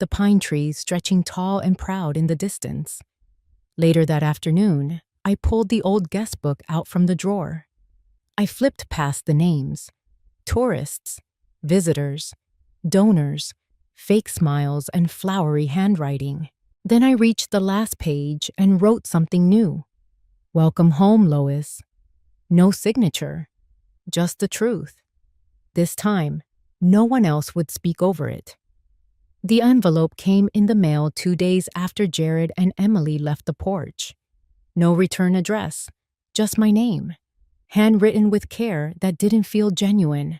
the pine trees stretching tall and proud in the distance. Later that afternoon, I pulled the old guest book out from the drawer. I flipped past the names: tourists, visitors, donors, fake smiles, and flowery handwriting. Then I reached the last page and wrote something new. Welcome home, Lois. No signature, just the truth. This time, no one else would speak over it. The envelope came in the mail 2 days after Jared and Emily left the porch. No return address, just my name, handwritten with care that didn't feel genuine.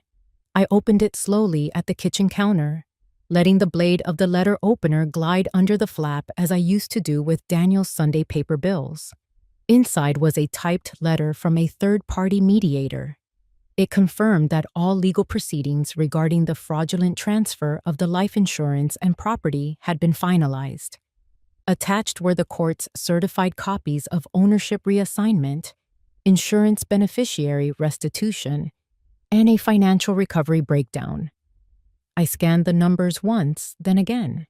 I opened it slowly at the kitchen counter, letting the blade of the letter opener glide under the flap as I used to do with Daniel's Sunday paper bills. Inside was a typed letter from a third-party mediator. It confirmed that all legal proceedings regarding the fraudulent transfer of the life insurance and property had been finalized. Attached were the court's certified copies of ownership reassignment, insurance beneficiary restitution, and a financial recovery breakdown. I scanned the numbers once, then again.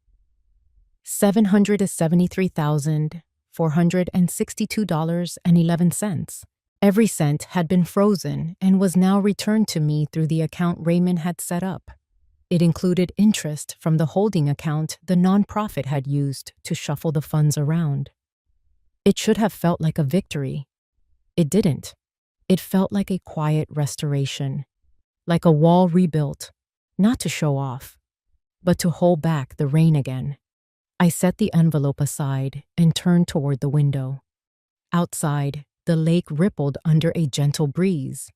$773,462.11. Every cent had been frozen and was now returned to me through the account Raymond had set up. It included interest from the holding account the nonprofit had used to shuffle the funds around. It should have felt like a victory. It didn't. It felt like a quiet restoration, like a wall rebuilt, not to show off, but to hold back the rain again. I set the envelope aside and turned toward the window. Outside, the lake rippled under a gentle breeze.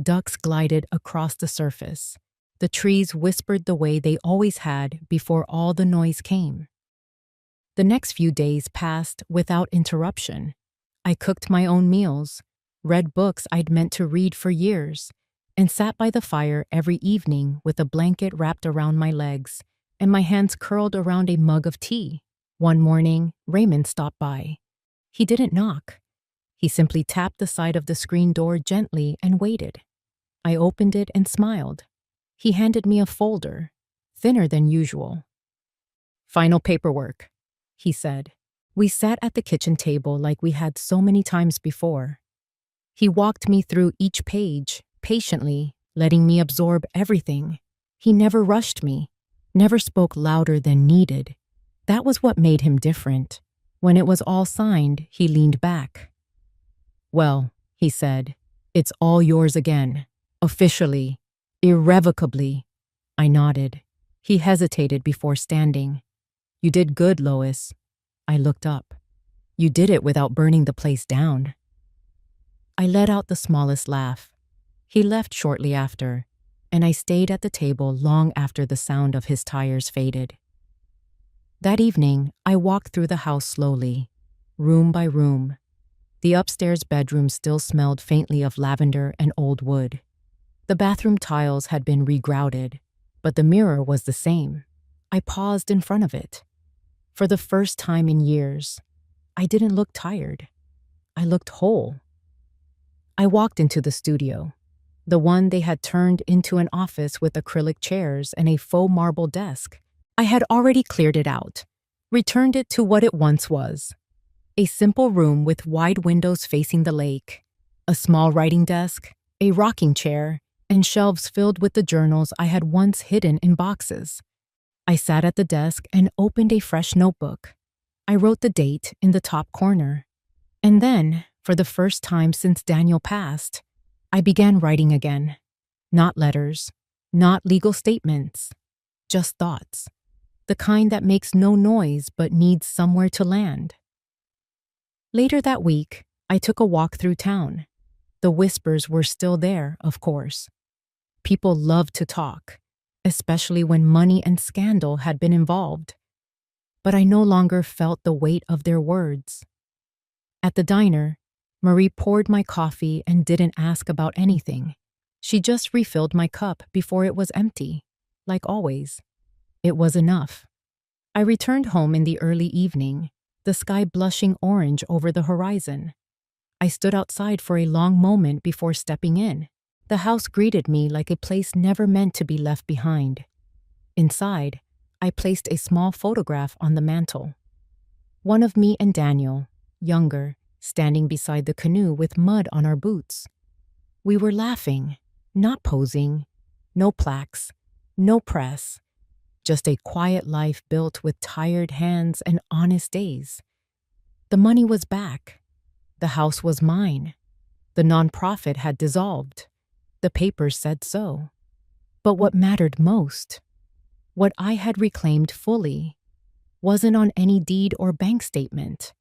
Ducks glided across the surface. The trees whispered the way they always had before all the noise came. The next few days passed without interruption. I cooked my own meals, read books I'd meant to read for years, and sat by the fire every evening with a blanket wrapped around my legs and my hands curled around a mug of tea. One morning, Raymond stopped by. He didn't knock. He simply tapped the side of the screen door gently and waited. I opened it and smiled. He handed me a folder, thinner than usual. "Final paperwork," he said. We sat at the kitchen table like we had so many times before. He walked me through each page, patiently, letting me absorb everything. He never rushed me, never spoke louder than needed. That was what made him different. When it was all signed, he leaned back. "Well," he said, "it's all yours again. Officially. Irrevocably." I nodded. He hesitated before standing. "You did good, Lois." I looked up. "You did it without burning the place down." I let out the smallest laugh. He left shortly after, and I stayed at the table long after the sound of his tires faded. That evening, I walked through the house slowly, room by room. The upstairs bedroom still smelled faintly of lavender and old wood. The bathroom tiles had been regrouted, but the mirror was the same. I paused in front of it. For the first time in years, I didn't look tired. I looked whole. I walked into the studio, the one they had turned into an office with acrylic chairs and a faux marble desk. I had already cleared it out, returned it to what it once was. A simple room with wide windows facing the lake, a small writing desk, a rocking chair, and shelves filled with the journals I had once hidden in boxes. I sat at the desk and opened a fresh notebook. I wrote the date in the top corner. And then, for the first time since Daniel passed, I began writing again. Not letters, not legal statements, just thoughts. The kind that makes no noise but needs somewhere to land. Later that week, I took a walk through town. The whispers were still there, of course. People loved to talk, especially when money and scandal had been involved. But I no longer felt the weight of their words. At the diner, Marie poured my coffee and didn't ask about anything. She just refilled my cup before it was empty, like always. It was enough. I returned home in the early evening, the sky blushing orange over the horizon. I stood outside for a long moment before stepping in. The house greeted me like a place never meant to be left behind. Inside, I placed a small photograph on the mantel. One of me and Daniel, younger, standing beside the canoe with mud on our boots. We were laughing, not posing, no plaques, no press, just a quiet life built with tired hands and honest days. The money was back. The house was mine. The nonprofit had dissolved. The papers said so. But what mattered most, what I had reclaimed fully, wasn't on any deed or bank statement.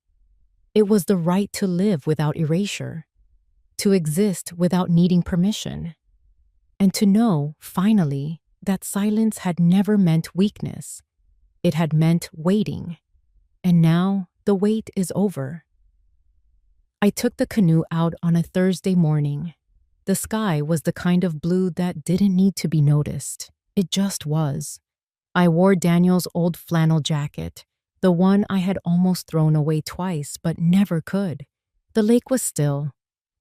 It was the right to live without erasure, to exist without needing permission, and to know, finally, that silence had never meant weakness. It had meant waiting. And now the wait is over. I took the canoe out on a Thursday morning. The sky was the kind of blue that didn't need to be noticed. It just was. I wore Daniel's old flannel jacket, the one I had almost thrown away twice but never could. The lake was still.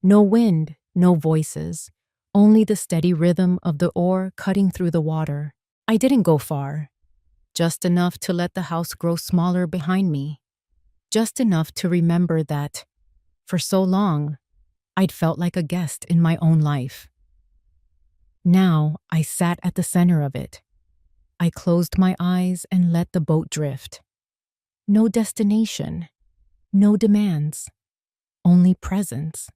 No wind, no voices, only the steady rhythm of the oar cutting through the water. I didn't go far. Just enough to let the house grow smaller behind me. Just enough to remember that, for so long, I'd felt like a guest in my own life. Now I sat at the center of it. I closed my eyes and let the boat drift. No destination, no demands, only presence.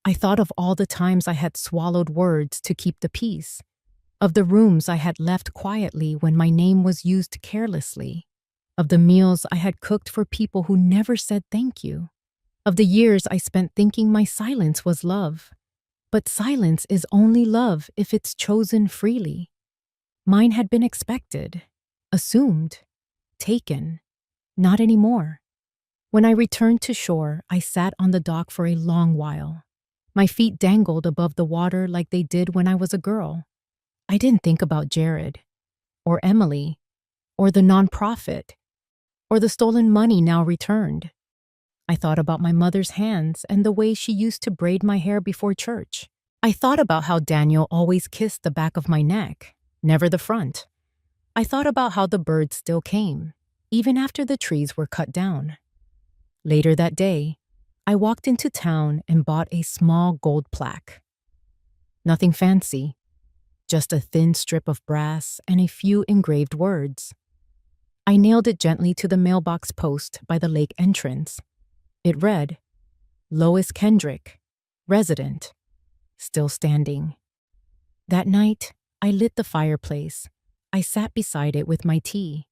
I thought of all the times I had swallowed words to keep the peace, of the rooms I had left quietly when my name was used carelessly, of the meals I had cooked for people who never said thank you, of the years I spent thinking my silence was love. But silence is only love if it's chosen freely. Mine had been expected, assumed, taken. Not anymore. When I returned to shore, I sat on the dock for a long while. My feet dangled above the water like they did when I was a girl. I didn't think about Jared, or Emily, or the nonprofit, or the stolen money now returned. I thought about my mother's hands and the way she used to braid my hair before church. I thought about how Daniel always kissed the back of my neck, never the front. I thought about how the birds still came, even after the trees were cut down. Later that day, I walked into town and bought a small gold plaque. Nothing fancy, just a thin strip of brass and a few engraved words. I nailed it gently to the mailbox post by the lake entrance. It read, Lois Kendrick, resident, still standing. That night, I lit the fireplace. I sat beside it with my tea.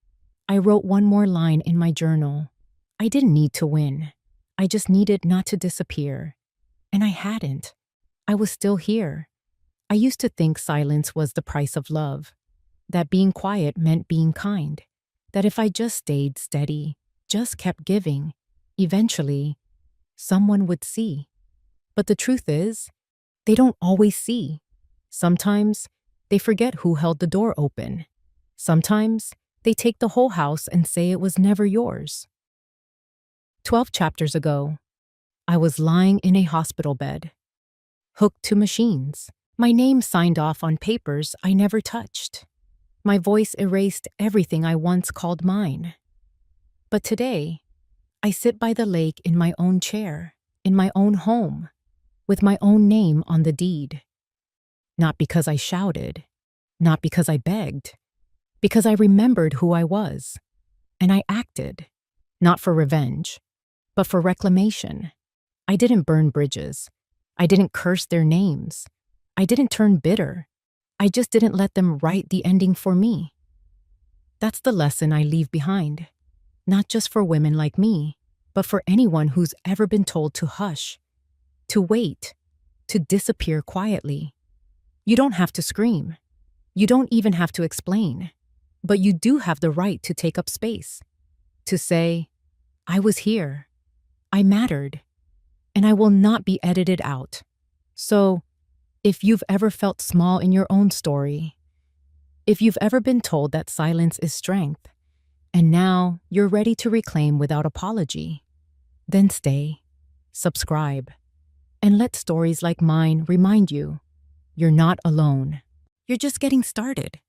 I wrote one more line in my journal. I didn't need to win. I just needed not to disappear. And I hadn't. I was still here. I used to think silence was the price of love, that being quiet meant being kind, that if I just stayed steady, just kept giving, eventually, someone would see. But the truth is, they don't always see. Sometimes, they forget who held the door open. Sometimes, they take the whole house and say it was never yours. 12 chapters ago, I was lying in a hospital bed, hooked to machines, my name signed off on papers I never touched. My voice erased everything I once called mine. But today, I sit by the lake in my own chair, in my own home, with my own name on the deed. Not because I shouted, not because I begged, because I remembered who I was, and I acted, not for revenge, but for reclamation. I didn't burn bridges. I didn't curse their names. I didn't turn bitter. I just didn't let them write the ending for me. That's the lesson I leave behind, not just for women like me, but for anyone who's ever been told to hush, to wait, to disappear quietly. You don't have to scream. You don't even have to explain. But you do have the right to take up space, to say, I was here, I mattered, and I will not be edited out. So, if you've ever felt small in your own story, if you've ever been told that silence is strength, and now you're ready to reclaim without apology, then stay, subscribe, and let stories like mine remind you, you're not alone. You're just getting started.